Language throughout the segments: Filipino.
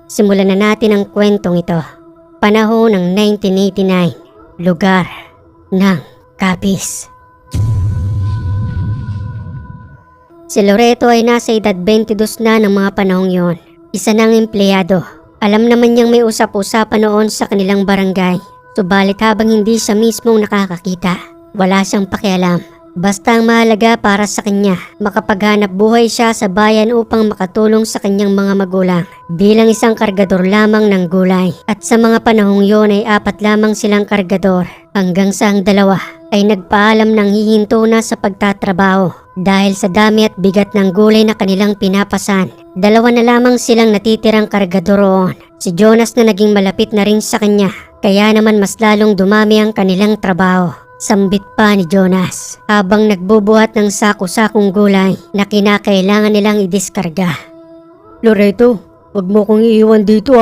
Simulan na natin ang kwentong ito. Panahon ng 1989, lugar ng Capiz. Si Loreto ay nasa edad 22 na ng mga panahong yon. Isa ng empleyado. Alam naman niyang may usap-usapan noon sa kanilang barangay. Subalit habang hindi siya mismong nakakakita, wala siyang pakialam. Basta ang mahalaga para sa kanya, makapaghanap buhay siya sa bayan upang makatulong sa kanyang mga magulang bilang isang kargador lamang ng gulay. At sa mga panahong yon ay 4 lamang silang kargador hanggang sa ang 2 ay nagpaalam ng hihinto na sa pagtatrabaho dahil sa dami at bigat ng gulay na kanilang pinapasan. 2 na lamang silang natitirang kargador roon. Si Jonas na naging malapit na rin sa kanya, kaya naman mas lalong dumami ang kanilang trabaho. Sambit pa ni Jonas habang nagbubuhat ng sako-sakong gulay na kinakailangan nilang idiskarga. Loreto, wag mo kong iiwan dito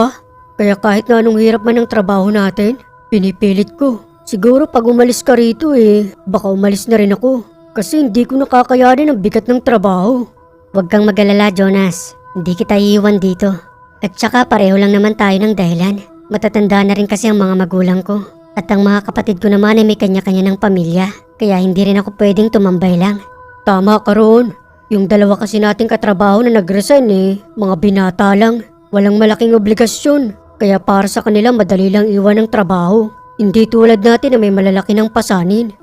Kaya kahit na anong hirap man ang trabaho natin, pinipilit ko. Siguro pag umalis ka rito baka umalis na rin ako. Kasi hindi ko nakakayanin ang bigat ng trabaho. Huwag kang mag-alala, Jonas. Hindi kita iiwan dito. At saka pareho lang naman tayo ng dahilan. Matatanda na rin kasi ang mga magulang ko. At ang mga kapatid ko naman ay may kanya-kanya ng pamilya. Kaya hindi rin ako pwedeng tumambay lang. Tama ka roon. Yung 2 kasi nating katrabaho na nag-resign mga binata lang. Walang malaking obligasyon. Kaya para sa kanila madali lang iwan ng trabaho. Hindi tulad natin na may malalaki ng pasanin.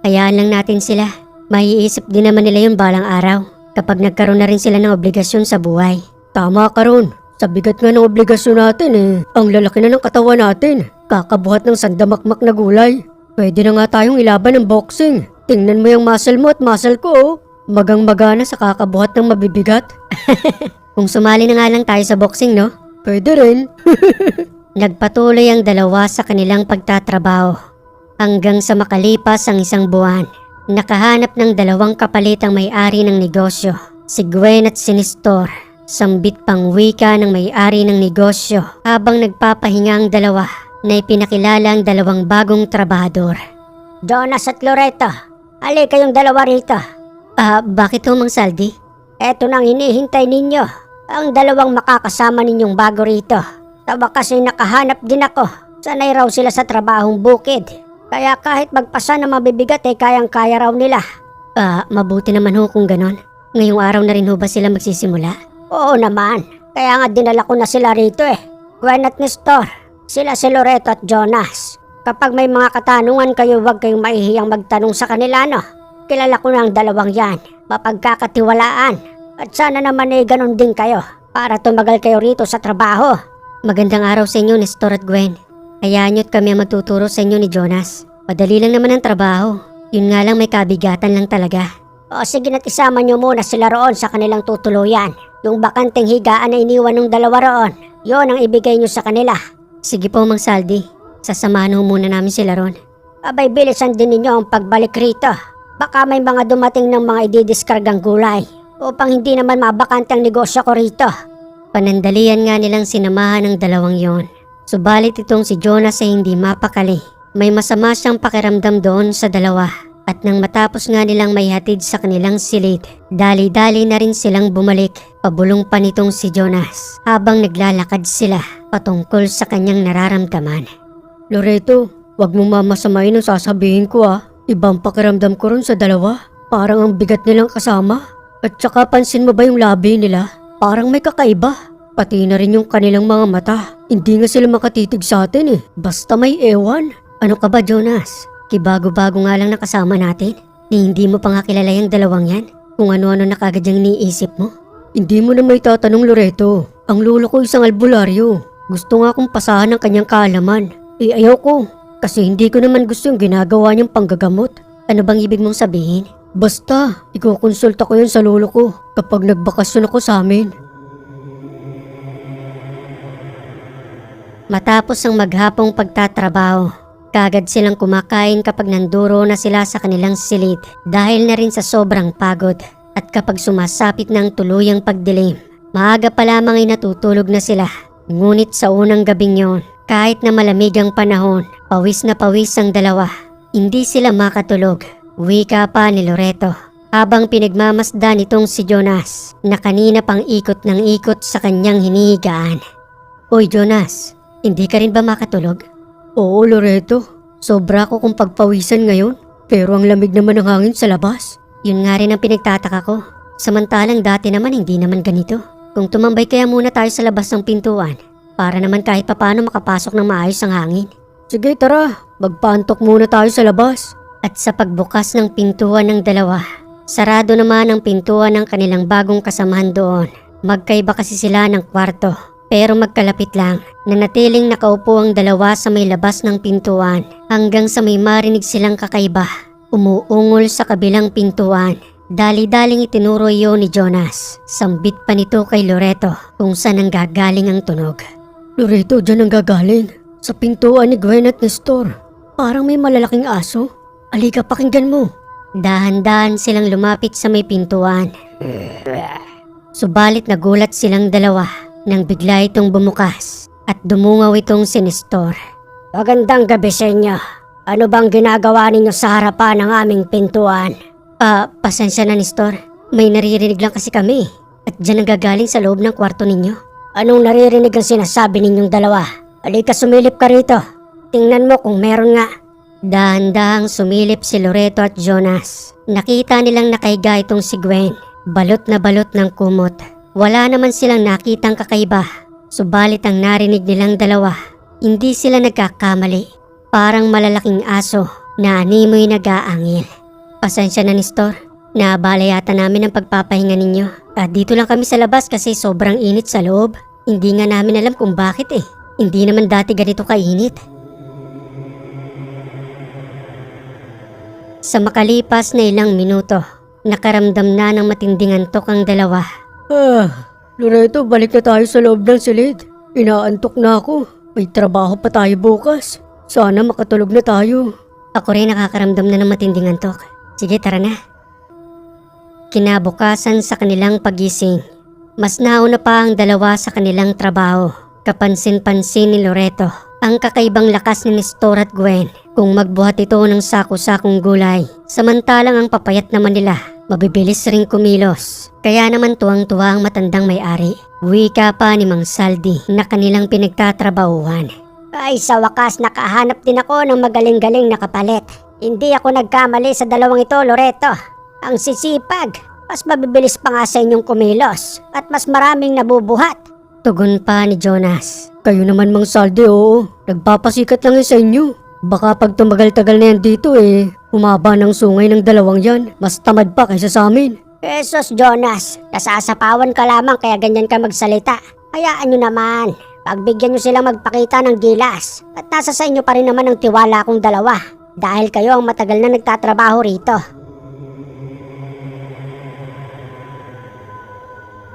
Hayaan lang natin sila. Maiisip din naman nila yung balang araw kapag nagkaroon na rin sila ng obligasyon sa buhay. Tama ka roon. Sa bigat nga ng obligasyon natin ang lalaki na ng katawan natin. Kakabuhat ng sandamakmak na gulay. Pwede na nga tayong ilaban ng boxing. Tingnan mo yung muscle mo at muscle ko Magang-magana sa kakabuhat ng mabibigat. Kung sumali na nga lang tayo sa boxing, no? Pwede rin. Nagpatuloy ang 2 sa kanilang pagtatrabaho. Hanggang sa makalipas ang 1 buwan. Nakahanap ng 2 kapalit ang may-ari ng negosyo. Si Gwen at si Nestor. Sambit pang wika ng may-ari ng negosyo habang nagpapahinga ang 2 na ipinakilala ang 2 bagong trabahador. Jonas at Loreto, hali kayong 2 rito. Bakit ho, Mang Saldi? Eto nang hinihintay ninyo, ang 2 makakasama ninyong bago rito. Sa wakas ay nakahanap din ako. Sanay raw sila sa trabahong bukid. Kaya kahit magpasa na mabibigat kayang-kaya raw nila. Mabuti naman ho kung ganon. Ngayong araw na rin ho ba sila magsisimula? Oo naman, kaya nga dinala ko na sila rito Gwen at Nestor, sila si Loreto at Jonas. Kapag may mga katanungan kayo, huwag kayong mahihiyang magtanong sa kanila, no? Kilala ko na ang 2 yan, mapagkakatiwalaan. At sana naman ganon din kayo, para tumagal kayo rito sa trabaho. Magandang araw sa inyo, Nestor at Gwen. Hayaan nyo't kami ang magtuturo sa inyo ni Jonas. Madali lang naman ang trabaho. Yun nga lang may kabigatan lang talaga. O sige na't isama nyo muna sila roon sa kanilang tutuluyan. Yung bakanteng higaan na iniwan ng 2 roon, yon ang ibigay nyo sa kanila. Sige po, Mang Saldi. Sasamahan ho muna namin sila roon. Abay, bilisan din ninyo ang pagbalik rito. Baka may mga dumating ng mga ididiskargang gulay upang hindi naman mabakante ang negosyo ko rito. Panandalian nga nilang sinamahan ng 2 yon. Subalit itong si Jonas ay hindi mapakali. May masama siyang pakiramdam doon sa 2. At nang matapos nga nilang may hatid sa kanilang silid, dali-dali na rin silang bumalik. Pabulong pa nitong si Jonas habang naglalakad sila patungkol sa kanyang nararamdaman. Loreto, wag mong mamasamain ang sasabihin ko Ibang pakiramdam ko ron sa 2. Parang ang bigat nilang kasama. At saka pansin mo ba yung labi nila? Parang may kakaiba. Pati na rin yung kanilang mga mata. Hindi nga sila makatitig sa atin Basta may ewan. Ano ka ba, Jonas? Kibago-bago nga lang nakasama natin. Hindi mo pa nga kilala yung 2 yan. Kung ano-ano na kagad yung iniisip mo. Hindi mo na may tatanong, Loreto. Ang lolo ko isang albularyo. Gusto nga akong pasahan ng kanyang kaalaman. Ayaw ko. Kasi hindi ko naman gusto yung ginagawa niyang panggagamot. Ano bang ibig mong sabihin? Basta, ikukonsulta ko yun sa lolo ko kapag nagbakasyon ako sa amin. Matapos ang maghapong pagtatrabaho, kagad silang kumakain kapag nanduro na sila sa kanilang silid dahil na rin sa sobrang pagod. At kapag sumasapit na ang tuluyang pagdilim, maaga pa lamang ay natutulog na sila. Ngunit sa unang gabing yon, kahit na malamig ang panahon, pawis na pawis ang 2. Hindi sila makatulog. Wika pa ni Loreto habang pinagmamasdan nitong si Jonas na kanina pang ikot ng ikot sa kanyang hinihigaan. Oy Jonas, hindi ka rin ba makatulog? Oo, Loreto. Sobra ko kung pagpawisan ngayon. Pero ang lamig naman ng hangin sa labas. Yun nga rin ang pinagtataka ko. Samantalang dati naman hindi naman ganito. Kung tumambay kaya muna tayo sa labas ng pintuan para naman kahit papano makapasok ng maayos ang hangin. Sige, tara. Magpantok muna tayo sa labas. At sa pagbukas ng pintuan ng dalawa, sarado naman ang pintuan ng kanilang bagong kasamahan doon. Magkaiba kasi sila ng kwarto. Pero magkalapit lang, nanatiling nakaupo ang dalawa sa may labas ng pintuan hanggang sa may marinig silang kakaiba. Umuungol sa kabilang pintuan. Dali-daling itinuro iyon ni Jonas. Sambit pa nito kay Loreto kung saan ang gagaling ang tunog. Loreto, dyan ang gagaling. Sa pintuan ni Gwen at Nestor. Parang may malalaking aso. Alika, pakinggan mo. Dahan-dahan silang lumapit sa may pintuan. Subalit nagulat silang dalawa nang bigla itong bumukas at dumungaw itong si Nestor. Magandang gabi sa inyo. Ano bang ginagawa ninyo sa harapan ng aming pintuan? Pasensya na Nestor. May naririnig lang kasi kami at dyan ang gagaling sa loob ng kwarto ninyo. Anong naririnig ang sinasabi ninyong dalawa? Halika, sumilip ka rito. Tingnan mo kung meron nga. Dahan-dahang sumilip si Loreto at Jonas. Nakita nilang nakahiga itong si Gwen. Balot na balot ng kumot. Wala naman silang nakitang kakaiba. Subalit ang narinig nilang dalawa, hindi sila nagkakamali. Parang malalaking aso na animoy nag-aangil. Pasensya na Nestor. Naabala yata namin ang pagpapahinga ninyo. Dito lang kami sa labas kasi sobrang init sa loob. Hindi nga namin alam kung bakit eh. Hindi naman dati ganito kainit. Sa makalipas na ilang minuto, nakaramdam na ng matinding antok ang dalawa. Loreto, balik na tayo sa loob ng silid. Inaantok na ako. May trabaho pa tayo bukas. Sana makatulog na tayo. Ako rin nakakaramdam na ng matinding antok. Sige, tara na. Kinabukasan sa kanilang pagising, mas nauna pa ang dalawa sa kanilang trabaho. Kapansin-pansin ni Loreto ang kakaibang lakas ni Nestor at Gwen kung magbuhat ito ng sako-sakong gulay. Samantalang ang papayat naman nila, mabibilis ring kumilos. Kaya naman tuwang-tuwa ang matandang may-ari. Wika pa ni Mang Saldi na kanilang pinagtatrabahuhan. Ay, sa wakas nakahanap din ako ng magaling-galing na kapalit. Hindi ako nagkamali sa dalawang ito, Loreto. Ang sisipag, mas mabibilis pa nga sa inyong kumilos at mas maraming nabubuhat. Tugon pa ni Jonas. Kayo naman, Mang Saldi, oo. Nagpapasikat lang sa inyo. Baka pag tumagal-tagal na yan dito humaba ng sungay ng dalawang yan. Mas tamad pa kaysa sa amin. Jesus, Jonas, nasasapawan ka lamang kaya ganyan ka magsalita. Hayaan nyo naman. Pagbigyan nyo silang magpakita ng gilas. At nasa sa inyo pa rin naman ang tiwala kong dalawa. Dahil kayo ang matagal na nagtatrabaho rito.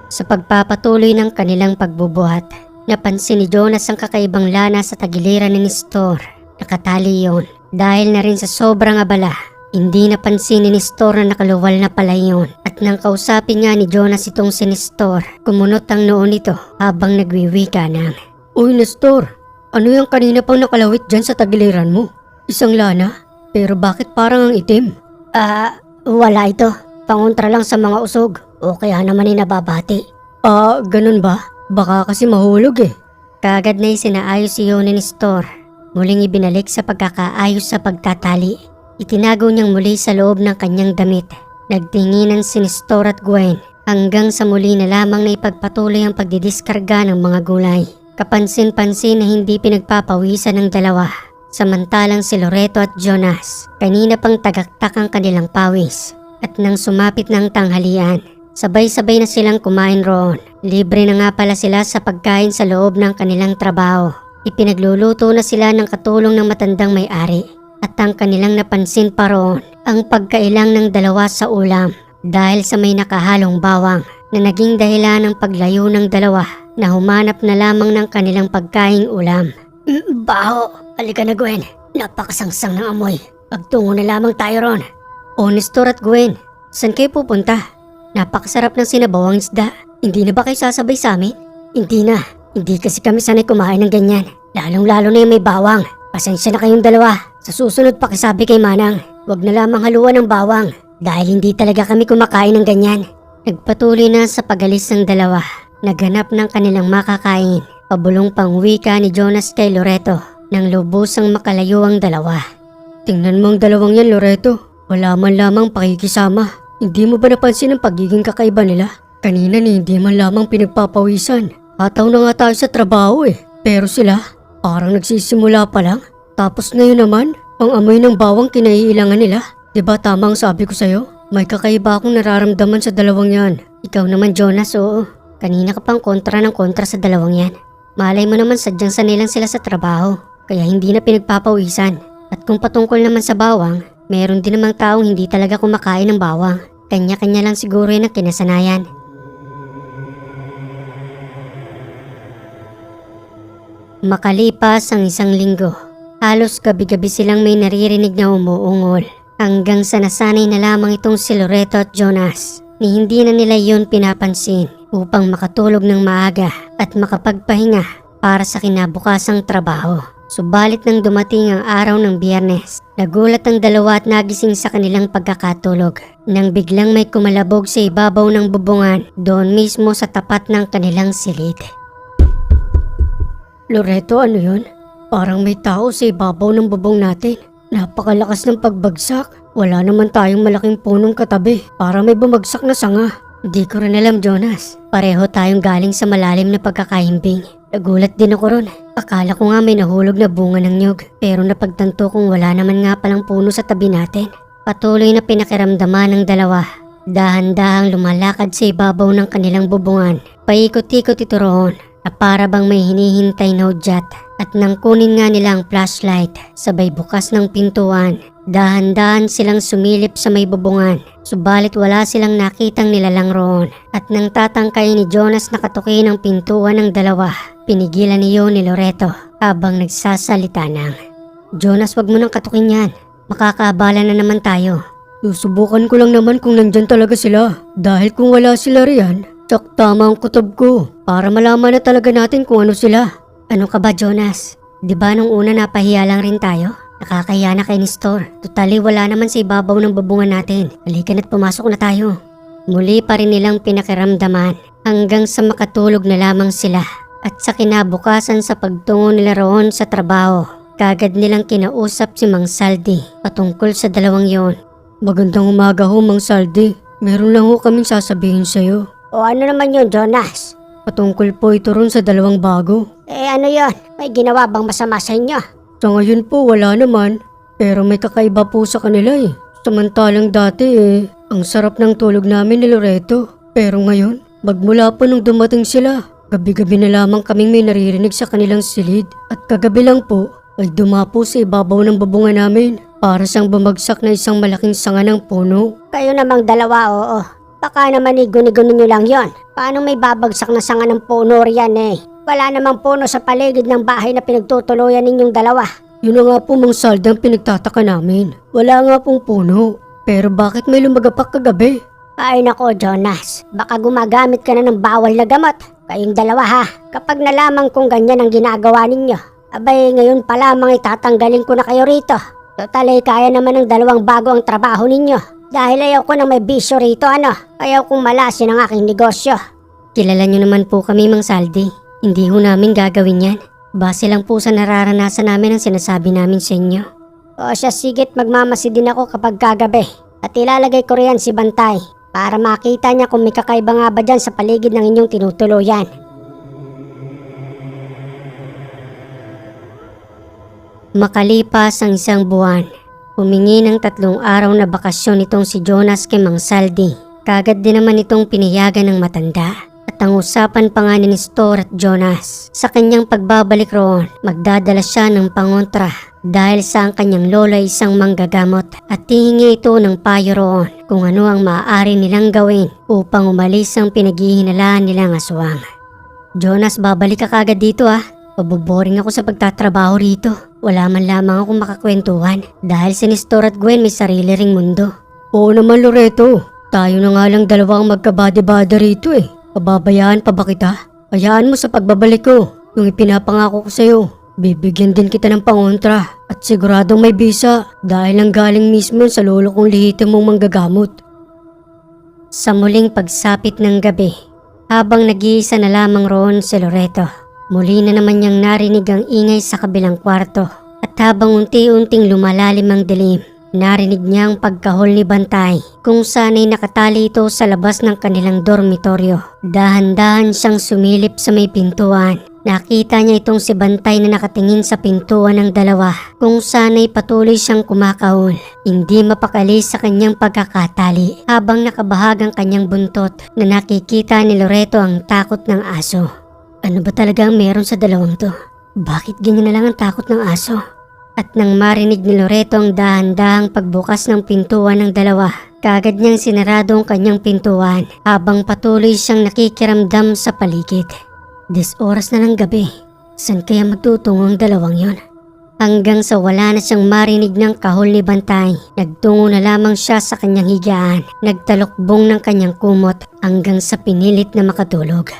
Sa pagpapatuloy ng kanilang pagbubuhat, napansin ni Jonas ang kakaibang lana sa tagiliran ni Nestor. Nakatali yon. Dahil na rin sa sobrang abala, hindi napansin ni Nestor na nakaluwal na pala yon. At nang kausapin nga ni Jonas itong si Nestor, kumunot ang noon nito habang nagwiwika ng, Uy, Nestor, ano yung kanina pang nakalawit dyan sa tagiliran mo? Isang lana? Pero bakit parang ang itim? Wala ito. Pangontra lang sa mga usog. O kaya naman nababati. Ganun ba? Baka kasi mahulog Kagad na isinaayos iyon ni Nestor. Muling ibinalik sa pagkakaayos sa pagtatali. Itinago niyang muli sa loob ng kanyang damit. Nagtinginan si Nestor at Gwen hanggang sa muli na lamang na ipagpatuloy ang pagdidiskarga ng mga gulay. Kapansin-pansin na hindi pinagpapawisan ng dalawa. Samantalang si Loreto at Jonas, kanina pang tagaktak ang kanilang pawis. At nang sumapit ng tanghalian, sabay-sabay na silang kumain roon. Libre na nga pala sila sa pagkain sa loob ng kanilang trabaho. Ipinagluluto na sila ng katulong ng matandang may-ari. At ang kanilang napansin pa roon, ang pagkailang ng dalawa sa ulam. Dahil sa may nakahalong bawang na naging dahilan ng paglayo ng dalawa na humanap na lamang ng kanilang pagkaing ulam. Baho! Halika na, Gwen. Napakasangsang ng amoy. Pagtungo na lamang tayo ron. O Nestor at Gwen, saan kayo pupunta? Napakasarap ng sinabawang isda. Hindi na ba kayo sasabay sa amin? Hindi na. Hindi kasi kami sanay kumain ng ganyan. Lalong-lalo na yung may bawang. Pasensya na kayong dalawa. Sa susunod pakisabi kay Manang, wag na lamang haluan ng bawang. Dahil hindi talaga kami kumakain ng ganyan. Nagpatuloy na sa pagalis ng dalawa. Naghanap ng kanilang makakain Pabulong pang wika ni Jonas kay Loreto nang lubusang makalayo ang dalawa. Tingnan mo ang dalawang yan, Loreto. Wala man lamang pakikisama. Hindi mo ba napansin ang pagiging kakaiba nila? Kanina hindi man lamang pinagpapawisan. Ataw na nga tayo sa trabaho Pero sila, parang nagsisimula pa lang. Tapos ngayon naman, ang amoy ng bawang kinaiilangan nila. Diba tama ang sabi ko sa'yo? May kakaiba akong nararamdaman sa dalawang yan. Ikaw naman Jonas, oo. Kanina ka pang kontra ng kontra sa dalawang yan. Malay mo naman sadyang sanilang sila sa trabaho, kaya hindi na pinagpapawisan. At kung patungkol naman sa bawang, meron din namang taong hindi talaga kumakain ng bawang. Kanya-kanya lang siguro yan ang kinasanayan. Makalipas ang 1 linggo, halos gabi-gabi silang may naririnig na umuungol. Hanggang sa nasanay na lamang itong si Loreto at Jonas ni hindi na nila yun pinapansin upang makatulog ng maaga at makapagpahinga para sa kinabukasang trabaho. Subalit nang dumating ang araw ng Biyernes, nagulat ang dalawa at nagising sa kanilang pagkakatulog nang biglang may kumalabog sa ibabaw ng bubungan doon mismo sa tapat ng kanilang silid. Loreto, ano yun? Parang may tao sa ibabaw ng bubong natin. Napakalakas ng pagbagsak. Wala naman tayong malaking punong katabi para may bumagsak na sanga. Di ko rin alam Jonas. Pareho tayong galing sa malalim na pagkakahimbing. Nagulat din ako ron. Akala ko nga may nahulog na bunga ng nyug. Pero napagtanto kong wala naman nga palang puno sa tabi natin. Patuloy na pinakiramdaman ng dalawa. Dahan-dahang lumalakad sa ibabaw ng kanilang bubungan. Paikot-ikot ito roon na para bang may hinihintay na hudyat. At nang kunin nga nila ang flashlight, sabay bukas ng pintuan. Dahan-dahan silang sumilip sa may bubungan. Subalit wala silang nakitang nilalang roon. At nang tatangkay ni Jonas na katukin ang pintuan ng dalawa, pinigilan niyo ni Loreto habang nagsasalita ng, "Jonas, wag mo nang katukin yan. Makakaabala na naman tayo." Susubukan ko lang naman kung nandyan talaga sila. Dahil kung wala sila riyan, tsak tama ang kutob ko para malaman na talaga natin kung ano sila. Ano ka ba Jonas? Di ba nung una napahiya lang rin tayo? Nakakahiya na kay Nestor. Totally wala naman sa ibabaw ng bubungan natin. Halika na't pumasok na tayo. Muli pa rin nilang pinakiramdaman hanggang sa makatulog na lamang sila. At sa kinabukasan sa pagtungo nila roon sa trabaho, kagad nilang kinausap si Mang Saldi patungkol sa dalawang yon. Magandang umaga ho, Mang Saldi. Meron lang ho kaming sasabihin sa'yo. O ano naman yun, Jonas? Patungkol po ito ron sa dalawang bago. Ano yon? May ginawa bang masama sa inyo? Sa ngayon po wala naman, pero may kakaiba po sa kanila Samantalang dati ang sarap ng tulog namin ni Loreto. Pero ngayon, magmula po nung dumating sila, gabi-gabi na lamang kaming may naririnig sa kanilang silid. At kagabi lang po ay dumapo sa ibabaw ng bubungan namin para siyang bumagsak na isang malaking sanga ng puno. Kayo namang dalawa, oo. Baka naman guni-guni nyo lang yon. Paano may babagsak na sanga ng puno riyan Wala namang puno sa paligid ng bahay na pinagtutuluyan ninyong dalawa. Yun na nga po, Mang Saldi, ang pinagtataka namin. Wala nga pong puno. Pero bakit may lumagapak kagabi? Ay nako Jonas, baka gumagamit ka na ng bawal na gamot. Kayong dalawa ha, kapag nalaman kong ganyan ang ginagawa ninyo, abay ngayon pa lamang itatanggalin ko na kayo rito. Total kaya naman ng dalawang bago ang trabaho ninyo. Dahil ayaw ko nang may bisyo rito ayaw kong malasin ang aking negosyo. Kilala niyo naman po kami Mang Saldi. Hindi ho namin gagawin yan. Base lang po sa nararanasan namin ang sinasabi namin sa inyo. O siya sigit, magmamasi din ako kapag kagabi. At ilalagay ko riyan si Bantay para makita niya kung may kakaiba nga ba dyan sa paligid ng inyong tinutuluyan. Makalipas ang 1 buwan, humingi ng 3 araw na bakasyon itong si Jonas kay Mang Saldi. Kagad din naman itong pinayagan ng matanda. At ang usapan pa nga ni Nestor at Jonas, sa kanyang pagbabalik roon, magdadala siya ng pangontra dahil sa ang kanyang lola isang manggagamot at hihingi ito ng payo roon kung ano ang maaari nilang gawin upang umalis ang pinaghihinalaan nilang aswang. Jonas, babalik ka kagad dito Paboboring ako sa pagtatrabaho rito. Wala man lamang akong makakwentuhan dahil si Nestor at Gwen may sarili ring mundo. Oo naman Loreto, tayo na nga lang dalawa ang magkabada-bada rito Pababayaan pa ba kita? Hayaan mo sa pagbabalik ko. Yung ipinapangako ko sa'yo, bibigyan din kita ng pangontra. At siguradong may bisa dahil ang galing mismo sa lolo kong lihitin mong manggagamot. Sa muling pagsapit ng gabi, habang nag-iisa na lamang roon si Loreto, Muli na naman niyang narinig ang ingay sa kabilang kwarto at habang unti-unting lumalalim ang dilim, narinig niya ang pagkahol ni Bantay kung sana'y nakatali ito sa labas ng kanilang dormitoryo. Dahan-dahan siyang sumilip sa may pintuan. Nakita niya itong si Bantay na nakatingin sa pintuan ng dalawa kung sana'y patuloy siyang kumakahol. Hindi mapakali sa kanyang pagkakatali habang nakabahag ang kanyang buntot na nakikita ni Loreto ang takot ng aso. Ano ba talaga ang meron sa dalawang to? Bakit ganyan na lang ang takot ng aso? At nang marinig ni Loreto ang dahan-dahang pagbukas ng pintuan ng dalawa, kaagad niyang sinarado ang kanyang pintuan habang patuloy siyang nakikiramdam sa paligid. 10 oras na ng gabi, saan kaya magtutungo ang dalawang yon? Hanggang sa wala na siyang marinig ng kahol ni Bantay, nagtungo na lamang siya sa kanyang higaan, nagtalokbong ng kanyang kumot hanggang sa pinilit na makatulog.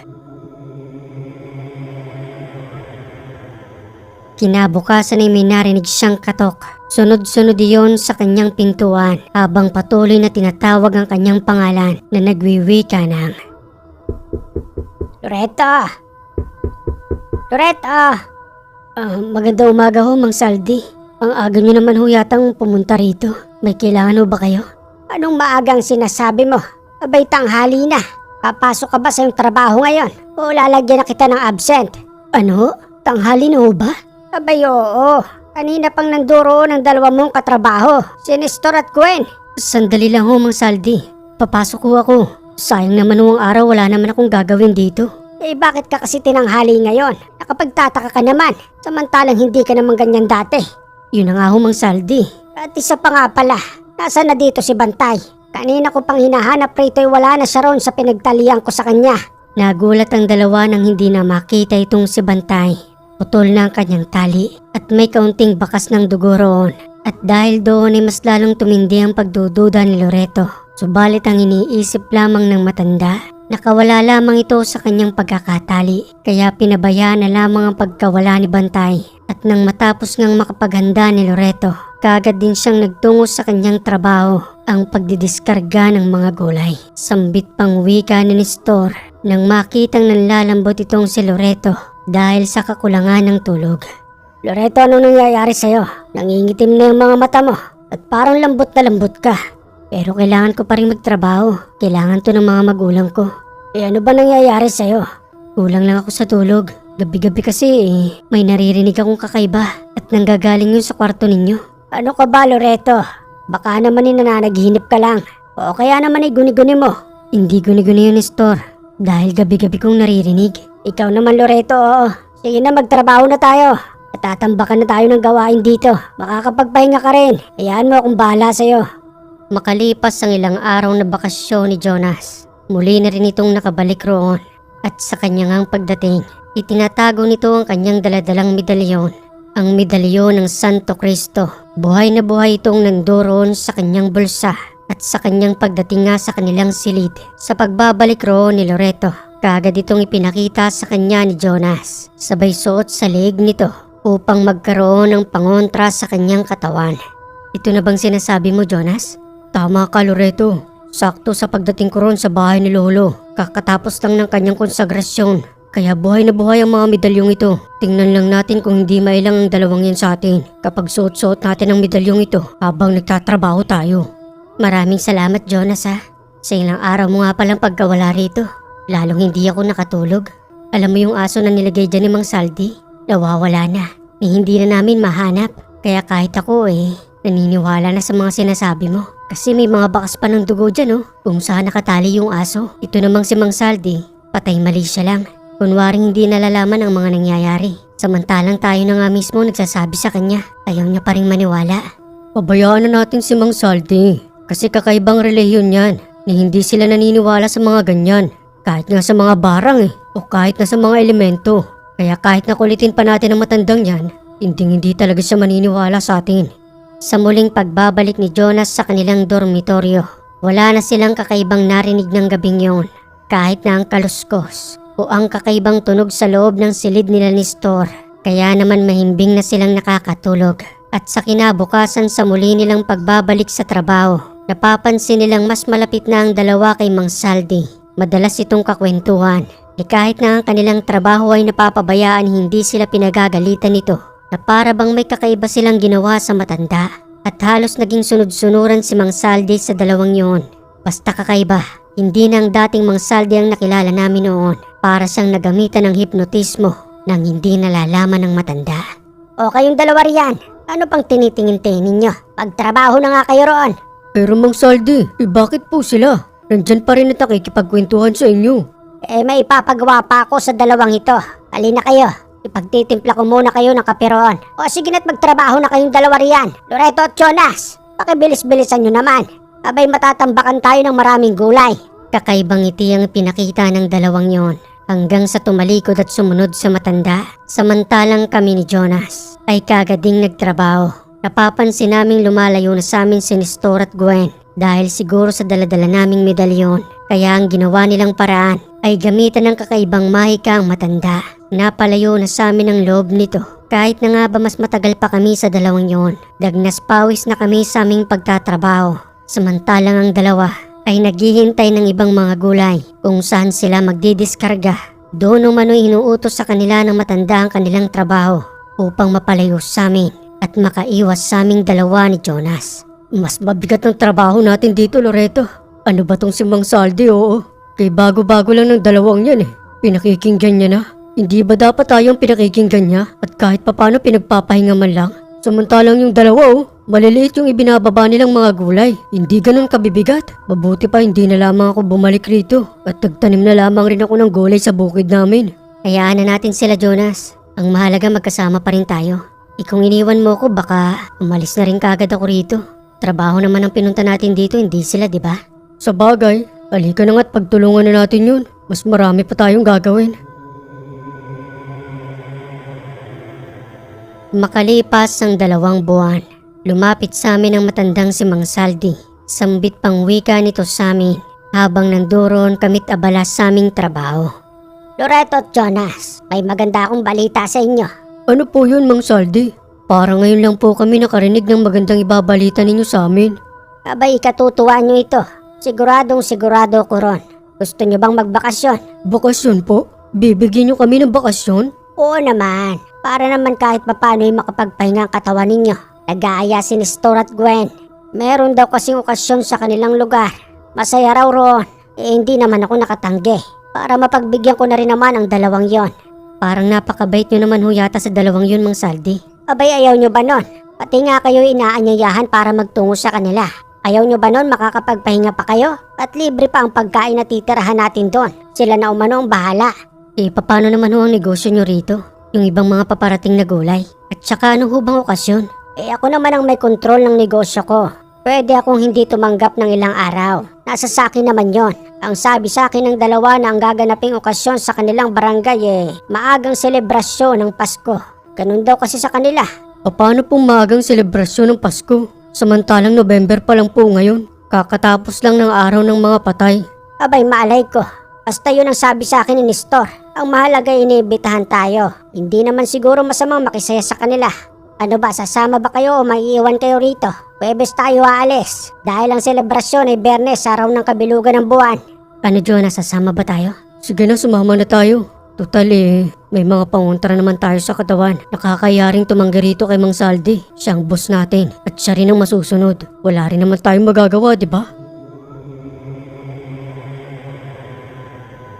Kinabukasan ay may narinig siyang katok. Sunod-sunod iyon sa kanyang pintuan habang patuloy na tinatawag ang kanyang pangalan na nagwiwika ng Loreto! Loreto! Magandang umaga ho, Mang Saldi. Ang aga niyo naman ho yatang pumunta rito. May kailangan ho ba kayo? Anong maagang sinasabi mo? Abay tanghali na. Papasok ka ba sa iyong trabaho ngayon? O lalagyan na kita ng absent? Ano? Tanghali na ho ba? Abay oo. Kanina pang nanduro ng dalawa mong katrabaho. Si Nestor at Gwen. Sandali lang ho, Mang Saldi. Papasok ho ako. Sayang naman ho ang araw, wala naman akong gagawin dito. Eh bakit ka kasi tinanghali ngayon? Nakapagtataka ka naman. Samantalang hindi ka naman ganyan dati. Yun na nga ho, Mang Saldi. At isa pa nga pala. Nasaan na dito si Bantay? Kanina ko pang hinahanap rito ay wala na siya roon sa pinagtalian ko sa kanya. Nagulat ang dalawa nang hindi na makita itong si Bantay. Putol na ang kanyang tali at may kaunting bakas ng dugo roon. At dahil doon ay mas lalong tumindi ang pagdududa ni Loreto. Subalit ang iniisip lamang ng matanda, nakawala lamang ito sa kanyang pagkakatali. Kaya pinabayaan na lamang ang pagkawala ni Bantay. At nang matapos ngang makapaghanda ni Loreto, kaagad din siyang nagtungo sa kanyang trabaho, ang pagdidiskarga ng mga gulay. Sambit pang wika ni Nestor nang makitang nanlalambot itong si Loreto dahil sa kakulangan ng tulog. Loreto, anong nangyayari sa'yo? Nangingitim na yung mga mata mo at parang lambot na lambot ka. Pero kailangan ko pa rin magtrabaho. Kailangan to ng mga magulang ko. Eh ano ba nangyayari sa'yo? Kulang lang ako sa tulog. Gabi-gabi kasi may naririnig akong kakaiba at nanggagaling yun sa kwarto ninyo. Ano ka ba, Loreto? Baka naman nananaginip ka lang. O kaya naman ay guni-guni mo. Hindi guni-guni yun, Nestor. Dahil gabi-gabi kong naririnig. Ikaw naman, Loreto, oo. Sige na, magtrabaho na tayo. At tatambakan na tayo ng gawain dito. Makakapagpahinga ka rin. Hayaan mo akong bahala sa'yo. Makalipas ang ilang araw na bakasyon ni Jonas, muli na rin itong nakabalik roon. At sa kanyang pagdating, itinatago nito ang kanyang daladalang medalyon. Ang medalyon ng Santo Cristo. Buhay na buhay itong nandoon sa kanyang bulsa. At sa kanyang pagdating nga sa kanilang silid, sa pagbabalik roon ni Loreto, kaagad itong ipinakita sa kanya ni Jonas. Sabay suot sa leeg nito upang magkaroon ng pangontra sa kanyang katawan. Ito na bang sinasabi mo, Jonas? Tama ka, Loreto. Sakto sa pagdating ko roon sa bahay ni Lolo. Kakatapos lang ng kanyang konsagrasyon. Kaya buhay na buhay ang mga medalyong ito. Tingnan lang natin kung hindi mailang ang dalawang yan sa atin kapag suot-suot natin ang medalyong ito habang nagtatrabaho tayo. Maraming salamat, Jonas ha. Sa ilang araw mo nga palang pagkawala rito. Lalong hindi ako nakatulog. Alam mo yung aso na nilagay dyan ni Mang Saldi? Nawawala na. Hindi na namin mahanap. Kaya kahit ako naniniwala na sa mga sinasabi mo. Kasi may mga bakas pa ng dugo dyan kung saan nakatali yung aso. Ito namang si Mang Saldi, patay mali siya lang. Kunwaring hindi nalalaman ang mga nangyayari. Samantalang tayo na nga mismo nagsasabi sa kanya. Ayaw niya pa rin maniwala. Pabayaan na natin si Mang Saldi. Kasi kakaibang relihiyon yan na hindi sila naniniwala sa mga ganyan. Kahit nga sa mga barang o kahit na sa mga elemento. Kaya kahit nakulitin pa natin ang matandang yan, hindi talaga siya maniniwala sa atin. Sa muling pagbabalik ni Jonas sa kanilang dormitoryo, wala na silang kakaibang narinig ng gabing yon. Kahit na ang kaluskos o ang kakaibang tunog sa loob ng silid nila ni Nestor. Kaya naman mahimbing na silang nakakatulog. At sa kinabukasan sa muli nilang pagbabalik sa trabaho, napapansin nilang mas malapit na ang dalawa kay Mang Saldi. Madalas itong kakwentuhan. Kahit na ang kanilang trabaho ay napapabayaan, hindi sila pinagagalitan nito na para bang may kakaiba silang ginawa sa matanda. At halos naging sunod-sunuran si Mang Saldi sa dalawang yun. Basta kakaiba, hindi na ang dating Mang Saldi ang nakilala namin noon. Para siyang nagamitan ng hipnotismo nang hindi nalalaman ng matanda. O kayong dalawa riyan, ano pang tinitingin-tingin ninyo? Pagtrabaho na nga kayo roon. Pero Mang Saldi, bakit po sila? Nandyan pa rin at nakikipagkwentuhan sa inyo. May ipapagawa pa ako sa dalawang ito. Halina kayo. Ipagtitimpla ko muna kayo ng kape roon. O sige na't magtrabaho na kayong dalawa riyan. Loreto at Jonas, pakibilis-bilisan nyo naman. Abay matatambakan tayo ng maraming gulay. Kakaibang ngiti ang pinakita ng dalawang yon hanggang sa tumalikod at sumunod sa matanda. Samantalang kami ni Jonas ay kagading nagtrabaho. Napapansin naming lumalayo na sa amin si Nestor at Gwen dahil siguro sa daladala naming medalyon. Kaya ang ginawa nilang paraan ay gamitan ng kakaibang mahika ang matanda. Napalayo na sa amin ang loob nito. Kahit na nga ba mas matagal pa kami sa dalawang yon, dagnas pawis na kami sa aming pagtatrabaho. Samantalang ang dalawa ay naghihintay ng ibang mga gulay kung saan sila magdidiskarga. Doon umano'y inuutos sa kanila ng matanda ang kanilang trabaho upang mapalayo sa amin at makaiwas sa aming dalawa ni Jonas. Mas mabigat ang trabaho natin dito, Loreto. Ano ba tong si Mang Saldi? Oo, kay bago-bago lang ng dalawang yan eh. Pinakikinggan niya na. Hindi ba dapat tayong pinakikinggan niya at kahit papano pinagpapahinga man lang? Samantalang yung dalawa maliliit yung ibinababa nilang mga gulay. Hindi ganun kabibigat. Mabuti pa hindi na lamang ako bumalik rito at nagtanim na lamang rin ako ng gulay sa bukid namin. Hayaan na natin sila, Jonas. Ang mahalaga magkasama pa rin tayo. Kung iniwan mo ko, baka umalis na rin kagad ako rito. Trabaho naman ang pinunta natin dito, hindi sila, di ba? Sa bagay, halika na nga't pagtulungan na natin yun. Mas marami pa tayong gagawin. Makalipas ang 2 buwan, lumapit sa amin ang matandang si Mang Saldi. Sambit pang wika nito sa amin habang nandoon kami't abala sa aming trabaho. Loreto at Jonas, may maganda akong balita sa inyo. Ano po yun, Mang Saldi? Parang ngayon lang po kami nakarinig ng magandang ibabalita ninyo sa amin. Abay, ikatutuwa nyo ito. Siguradong sigurado ko ron. Gusto nyo bang magbakasyon? Bakasyon po? Bibigyan nyo kami ng bakasyon? Oo naman. Para naman kahit papano'y makapagpahinga ang katawan ninyo. Nag-aaya si Nestor at Gwen. Meron daw kasing okasyon sa kanilang lugar. Masaya raw roon. Hindi naman ako nakatanggi. Para mapagbigyan ko na rin naman ang dalawang yon. Parang napakabait nyo naman yata sa dalawang yun, Mang Saldi. Abay, ayaw nyo ba nun? Pati nga kayo inaanyayahan para magtungo sa kanila. Ayaw nyo ba nun makakapagpahinga pa kayo? At libre pa ang pagkain na titirahan natin doon. Sila na umano ang bahala. Paano naman ho ang negosyo nyo rito? Yung ibang mga paparating na gulay? At saka ano ho bang okasyon? Ako naman ang may kontrol ng negosyo ko. Pwede akong hindi tumanggap ng ilang araw. Nasa sakin naman yon. Ang sabi sa akin ng dalawa na ang gaganaping okasyon sa kanilang barangay maagang selebrasyon ng Pasko. Ganun daw kasi sa kanila. Paano pong maagang selebrasyon ng Pasko? Samantalang November pa lang po ngayon. Kakatapos lang ng araw ng mga patay. Abay, maalay ko. Basta yun ang sabi sa akin ni Nestor. Ang mahalaga inibitahan tayo. Hindi naman siguro masamang makisaya sa kanila. Ano ba, sasama ba kayo o maiiwan kayo rito? Huwebes tayo aalis. Dahil ang selebrasyon ay Biyernes, araw ng kabilugan ng buwan. Ano, Jonas, sasama ba tayo? Sige na, sumama na tayo. Total may mga pangontra naman tayo sa katawan. Nakakayaring tumanggi rito kay Mang Saldi. Siya ang boss natin at siya rin ang masusunod. Wala rin naman tayong magagawa, di ba?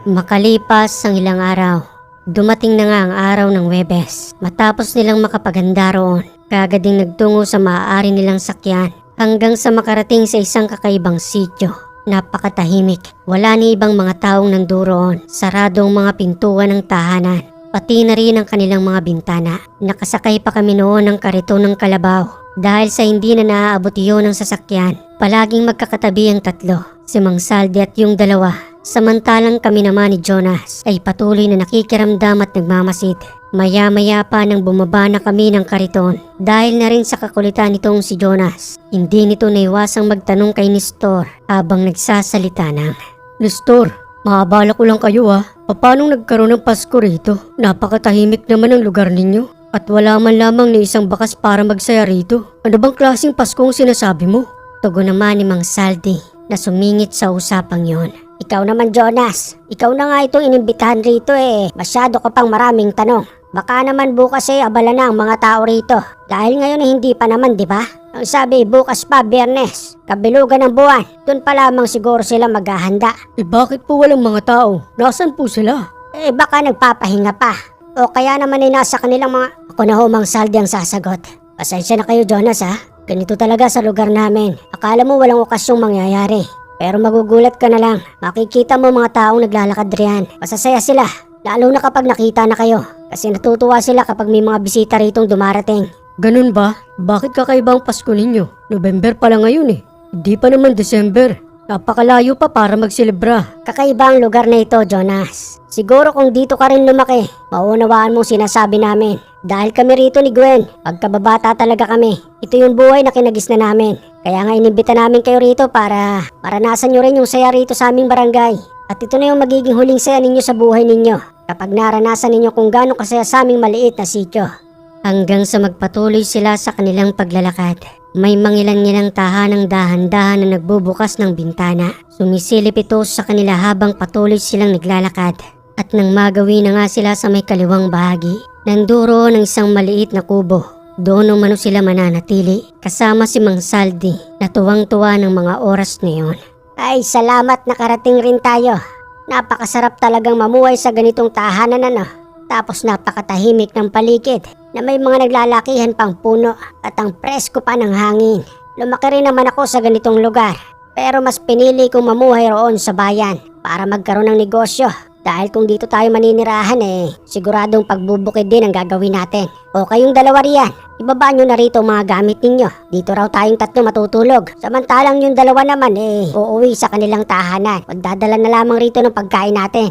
Makalipas ang ilang araw, dumating na nga ang araw ng Huwebes. Matapos nilang makapaganda roon, kagading nagtungo sa maaari nilang sakyan hanggang sa makarating sa isang kakaibang sityo. Napakatahimik, wala ni ibang mga taong nandoon. Sarado ang mga pintuan ng tahanan, pati na rin ang kanilang mga bintana. Nakasakay pa kami noon ng kariton ng kalabaw dahil sa hindi na naaabot iyon ng sasakyan. Palaging magkakatabi ang tatlo, si Mang Saldi at yung dalawa. Samantalang kami naman ni Jonas ay patuloy na nakikiramdam at nagmamasid. Maya-maya pa nang bumaba na kami ng kariton dahil na rin sa kakulitan nitong si Jonas. Hindi nito naiwasang magtanong kay Nestor habang nagsasalita ng, Nestor, maabala ko lang kayo Paano nagkaroon ng Pasko rito? Napakatahimik naman ang lugar ninyo. At wala man lamang ni isang bakas para magsaya rito. Ano bang klaseng Pasko ang sinasabi mo? Tugon naman ni Mang Saldi na sumingit sa usapang yon. Ikaw naman Jonas, ikaw na nga itong inimbitahan rito eh. Masyado ka pang maraming tanong. Baka naman bukas abala na ang mga tao rito. Dahil ngayon hindi pa naman, di ba? Ang sabi bukas pa Biyernes, kabilugan ng buwan. Doon pa lamang siguro sila maghahanda. Bakit po walang mga tao? Nasaan po sila? Baka nagpapahinga pa. O kaya naman nasa kanilang mga... Ako na Mang Saldi ang sasagot. Pasensya na kayo Jonas ha. Ganito talaga sa lugar namin. Akala mo walang okasyong mangyayari. Pero magugulat ka na lang. Makikita mo mga taong naglalakad riyan. Masasaya sila. Lalo na kapag nakita na kayo. Kasi natutuwa sila kapag may mga bisita ritong dumarating. Ganun ba? Bakit kakaiba ang Pasko ninyo? November pa lang ngayon eh. Hindi pa naman December. Napakalayo pa para magselebra. Kakaiba ang lugar na ito, Jonas. Siguro kung dito ka rin lumaki, mauunawaan mong sinasabi namin. Dahil kami rito ni Gwen, pagkababata talaga kami. Ito yung buhay na kinagis na namin. Kaya nga inimbita namin kayo rito para maranasan nyo rin yung saya rito sa aming barangay. At ito na yung magiging huling saya ninyo sa buhay ninyo. Kapag naranasan ninyo kung gaano kasaya sa aming maliit na sityo. Hanggang sa magpatuloy sila sa kanilang paglalakad. May mangilan-ngilang tahanang dahan-dahan na nagbubukas ng bintana. Sumisilip ito sa kanila habang patuloy silang naglalakad. At nang magawi na nga sila sa may kaliwang bahagi, nanduro ng isang maliit na kubo. Doon umano sila mananatili kasama si Mang Saldi na tuwang-tuwa ng mga oras na yun. Ay, salamat nakarating rin tayo. Napakasarap talagang mamuhay sa ganitong tahanan Tapos napakatahimik ng paligid na may mga naglalakihan pang puno at ang presko pa ng hangin. Lumaki rin naman ako sa ganitong lugar pero mas pinili kong mamuhay roon sa bayan para magkaroon ng negosyo. Dahil kung dito tayo maninirahan siguradong pagbubukid din ang gagawin natin. O kayong dalawa riyan, ibaba nyo na rito mga gamit ninyo. Dito raw tayong tatlo matutulog. Samantalang yung dalawa naman uuwi sa kanilang tahanan. Magdadala na lamang rito ng pagkain natin.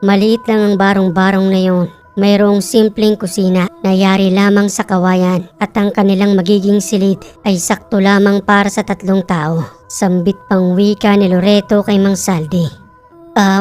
Maliit lang ang barong-barong na yun. Mayroong simpleng kusina na yari lamang sa kawayan at ang kanilang magiging silid ay sakto lamang para sa 3 tao. Sambit pang wika ni Loreto kay Mang Saldi.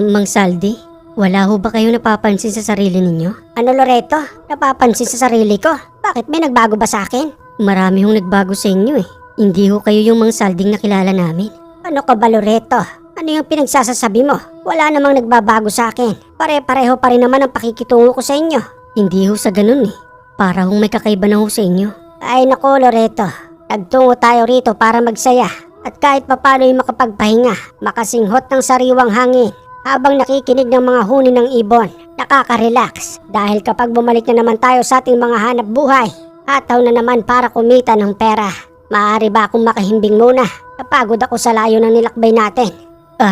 Mang Saldi? Wala ho ba kayo napapansin sa sarili ninyo? Ano Loreto? Napapansin sa sarili ko? Bakit may nagbago ba sa akin? Marami hong nagbago sa inyo eh. Hindi ho kayo yung Mang Salding nakilala namin. Ano ka ba Loreto? Ano yung pinagsasasabi mo? Wala namang nagbabago sa akin. Pare-pareho pa rin naman ang pakikitungo ko sa inyo. Hindi ho sa ganun eh. Para hong may kakaiba na ho sa inyo. Ay nako Loreto, nagtungo tayo rito para magsaya. At kahit papano'y makapagpahinga, makasinghot ng sariwang hangin. Habang nakikinig ng mga huni ng ibon, nakaka-relax. Dahil kapag bumalik na naman tayo sa ating mga hanap buhay, ataw na naman para kumita ng pera. Maaari ba akong makahimbing muna? Napagod ako sa layo ng nilakbay natin.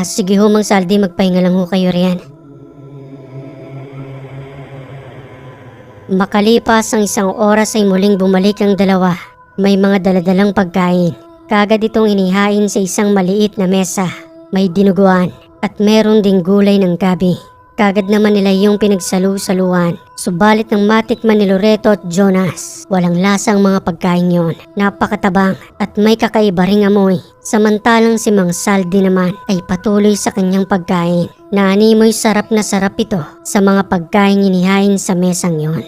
Sige ho Mang Saldi, magpahinga lang ho kayo riyan. Makalipas ang 1 oras ay muling bumalik ang dalawa. May mga daladalang pagkain. Kagad itong inihain sa isang maliit na mesa. May dinuguan. At meron ding gulay ng gabi. Kagad naman nila yung pinagsalu-saluan. Subalit nang matikman ni Loreto at Jonas, walang lasa ang mga pagkain yon. Napakatabang at may kakaiba ring amoy. Samantalang si Mang Saldi naman ay patuloy sa kanyang pagkain. Naanimoy sarap na sarap ito sa mga pagkain inihain sa mesang yon.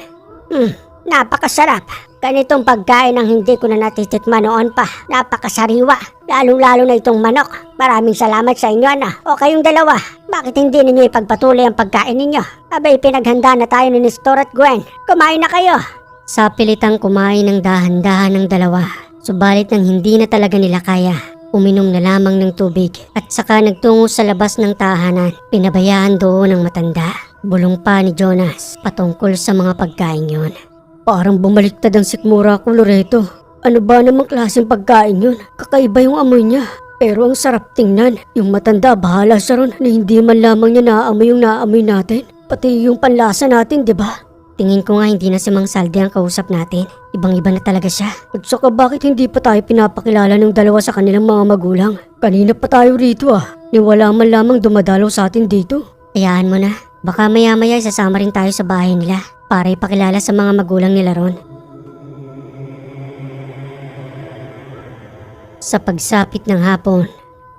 Napakasarap. Ganitong pagkain ang hindi ko na natitikman noon pa. Napakasariwa. Lalong-lalo na itong manok. Maraming salamat sa inyo O kayong dalawa, bakit hindi ninyo ipagpatuloy ang pagkain ninyo? Abay pinaghanda na tayo ni Nestor at Gwen. Kumain na kayo. Sa pilitang kumain ng dahan-dahan ng dalawa. Subalit nang hindi na talaga nila kaya, uminom na lamang ng tubig at saka nagtungo sa labas ng tahanan. Pinabayaan doon ng matanda. Bulong pa ni Jonas patungkol sa mga pagkain yon. Parang bumaliktad ang sikmura ko Loreto. Ano ba namang klaseng pagkain yun? Kakaiba yung amoy niya. Pero ang sarap tingnan. Yung matanda bahala siya ron na hindi man lamang niya naaamoy yung naaamoy natin. Pati yung panlasa natin, di ba? Tingin ko nga hindi na si Mang Saldi ang kausap natin. Ibang-iba na talaga siya. At saka bakit hindi pa tayo pinapakilala ng dalawa sa kanilang mga magulang? Kanina pa tayo rito Ni wala man lamang dumadalaw sa atin dito. Hayaan mo na. Baka maya-maya isasama rin tayo sa bahay nila para ipakilala sa mga magulang nila ron. Sa pagsapit ng hapon,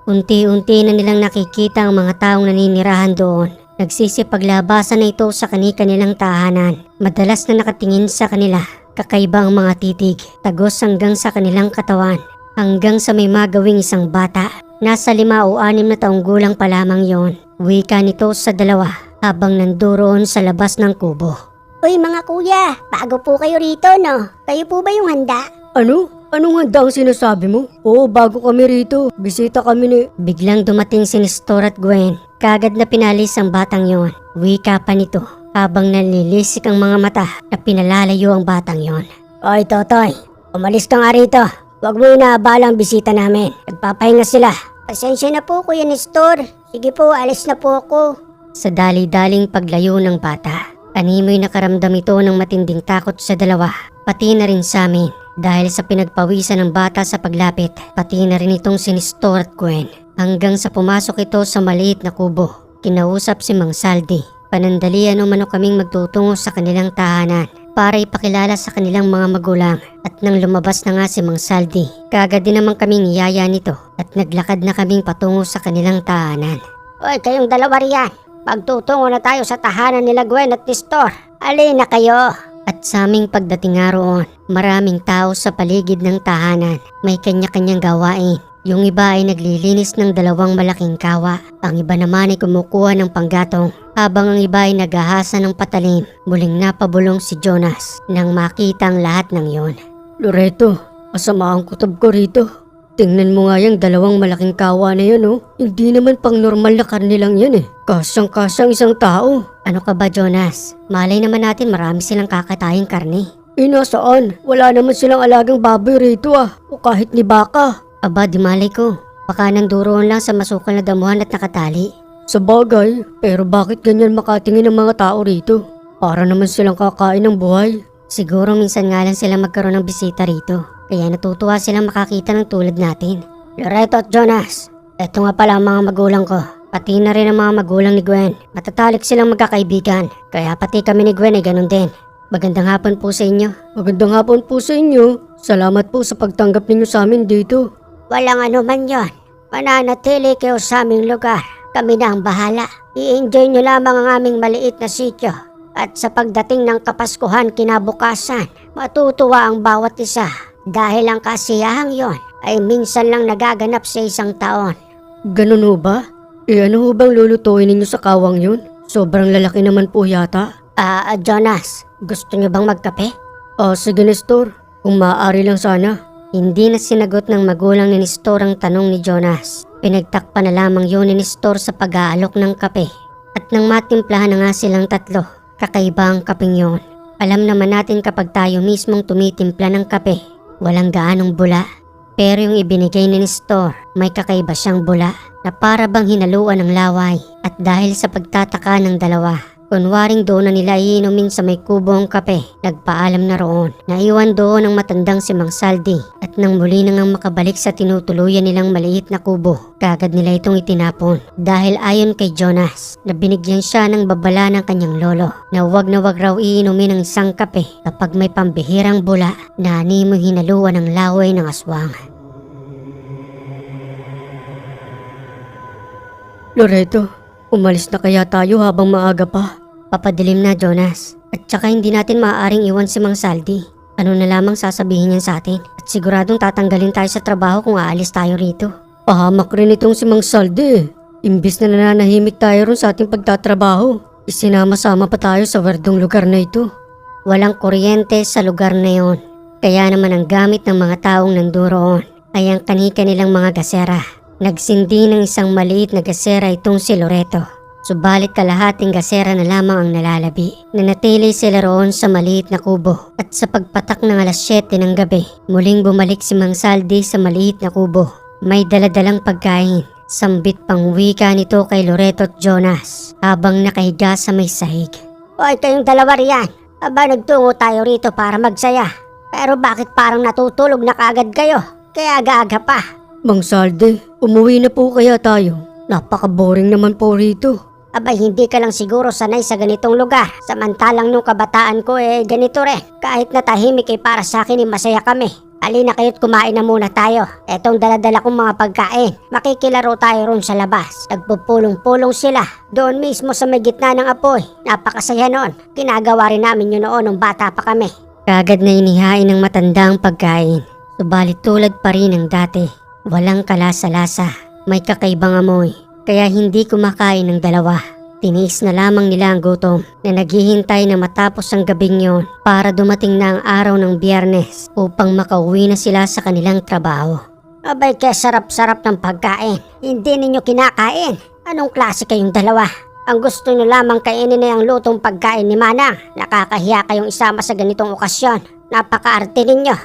unti-unti na nilang nakikita ang mga taong naninirahan doon. Nagsisipaglabasan na ito sa kani-kanilang tahanan. Madalas na nakatingin sa kanila. Kakaiba ang mga titig, tagos hanggang sa kanilang katawan. Hanggang sa may magawing isang bata. Nasa 5 o 6 na taong gulang pa lamang yon. Wika nito sa dalawa habang nanduroon sa labas ng kubo. Uy mga kuya, bago po kayo rito no? Kayo po ba yung handa? Ano? Anong handa ang sinasabi mo? Oo, bago kami rito. Bisita kami ni... Biglang dumating si Nestor at Gwen. Kagad na pinalis ang batang yon. Wika pa nito habang nalilisik ang mga mata na pinalalayo ang batang yon. Oy Totoy, umalis ka nga rito. Huwag mo inaabala ang bisita namin. Nagpapahinga sila. Pasensya na po Kuya Nestor. Sige po, alis na po ako. Sa dali-daling paglayo ng bata, animoy nakaramdam ito ng matinding takot sa dalawa, pati na rin sa amin. Dahil sa pinagpawisan ng bata sa paglapit, pati na rin itong si Nestor at Gwen. Hanggang sa pumasok ito sa maliit na kubo, kinausap si Mang Saldi. Panandalian umano kaming magtutungo sa kanilang tahanan para ipakilala sa kanilang mga magulang. At nang lumabas na nga si Mang Saldi, kagad din naman kaming iyaya nito at naglakad na kaming patungo sa kanilang tahanan. Oy, kayong dalawa riyan. Magtutungo na tayo sa tahanan nila Gwen at Nestor. Alin na kayo. At sa aming pagdating nga roon, maraming tao sa paligid ng tahanan. May kanya-kanyang gawain. Yung iba ay naglilinis ng dalawang malaking kawa. Ang iba naman ay kumukuha ng panggatong. Habang ang iba ay naghahasa ng patalim. Muling napabulong si Jonas nang makita ang lahat ng yon. Loreto, masama ang kutob ko rito. Tingnan mo nga yung dalawang malaking kawa na yan oh. Hindi naman pang normal na karne lang yan eh. Kasyang-kasyang isang tao. Ano ka ba Jonas? Malay naman natin marami silang kakatayang karne. Nasaan? Wala naman silang alagang baboy rito ah. O kahit ni baka. Aba di malay ko. Baka nanduroon lang sa masukal na damuhan at nakatali. Sa bagay, pero bakit ganyan makatingin ang mga tao rito? Para naman silang kakain ng buhay. Siguro minsan nga lang sila magkaroon ng bisita rito. Kaya natutuwa silang makakita ng tulad natin. Loreto at Jonas, eto nga pala ang mga magulang ko. Pati na rin ang mga magulang ni Gwen. Matatalik silang magkakaibigan. Kaya pati kami ni Gwen ay ganun din. Magandang hapon po sa inyo. Magandang hapon po sa inyo. Salamat po sa pagtanggap ninyo sa amin dito. Walang ano man yon. Mananatili kayo sa aming lugar. Kami na ang bahala. I-enjoy nyo lamang ang aming maliit na sityo. At sa pagdating ng Kapaskuhan kinabukasan, matutuwa ang bawat isa. Dahil ang kasiyahang yon ay minsan lang nagaganap sa isang taon. Ganun ho ba? Ano ho bang lulutuin ninyo sa kawang yun? Sobrang lalaki naman po yata. Jonas, gusto nyo bang magkape? Sige Nestor, kung maaari lang sana. Hindi na sinagot ng magulang ni Nestor ang tanong ni Jonas. Pinagtakpan na lamang yun ni Nestor sa pag-aalok ng kape. At nang matimplahan na nga silang tatlo, kakaiba ang kapeng yun. Alam naman natin kapag tayo mismong tumitimpla ng kape, walang gaanong bula. Pero yung ibinigay ni Nestor, may kakaiba siyang bula na para bang hinaluan ng laway. At dahil sa pagtataka ng dalawa, kunwaring doon na nila iinumin sa may kubo ang kape, nagpaalam na roon. Naiwan doon ang matandang si Mang Saldi at nang muli na ngang makabalik sa tinutuluyan nilang maliit na kubo, kagad nila itong itinapon. Dahil ayon kay Jonas, na binigyan siya ng babala ng kanyang lolo na wag raw iinumin ng isang kape kapag may pambihirang bula na animoy hinaluan ng laway ng aswang. Loreto, umalis na kaya tayo habang maaga pa? Papadilim na Jonas. At saka hindi natin maaaring iwan si Mang Saldi. Ano na lamang sasabihin niyan sa atin? At siguradong tatanggalin tayo sa trabaho kung aalis tayo rito. Pahamak rin itong si Mang Saldi. Imbis na nananahimik tayo ron sa ating pagtatrabaho, isinama-sama pa tayo sa werdong lugar na ito. Walang kuryente sa lugar na yon. Kaya naman ang gamit ng mga taong nanduroon ay ang kanika nilang mga gasera. Nagsindi ng isang maliit na gasera itong si Loreto. Subalit kalahating gasera na lamang ang nalalabi. Nanatili sila roon sa maliit na kubo. At sa pagpatak ng alas 7 ng gabi, muling bumalik si Mang Saldi sa maliit na kubo. May daladalang pagkain. Sambit pang wika nito kay Loreto at Jonas habang nakahiga sa may sahig. Hoy, kayong dalawa riyan. Aba, nagtungo tayo rito para magsaya. Pero bakit parang natutulog na kaagad kayo? Kaya aga-aga pa. Mang Saldi, umuwi na po kaya tayo? Napaka-boring naman po rito. Abay, hindi ka lang siguro sanay sa ganitong lugar. Samantalang nung kabataan ko ganito rin. Kahit na tahimik para sa akin masaya kami. Halina kayo't kumain na muna tayo. Etong daladala kong mga pagkain. Makikilaro tayo ron sa labas. Nagpupulong-pulong sila. Doon mismo sa may gitna ng apoy. Napakasaya noon. Ginagawa rin namin yun noon nung bata pa kami. Kagad na inihain ng matanda ang pagkain. Subalit tulad pa rin ng dati. Walang kalasa-lasa. May kakaibang amoy. kaya hindi kumakain ng dalawa. Tiniis na lamang nila ang gutom na naghihintay na matapos ang gabing yon para dumating na ang araw ng Biyernes upang makauwi na sila sa kanilang trabaho. Abay kaya sarap-sarap ng pagkain. Hindi ninyo kinakain. Anong klase kayong dalawa? Ang gusto nyo lamang kainin ay ang lutong pagkain ni Manang. Nakakahiya kayong isama sa ganitong okasyon. Napaka-arte ninyo.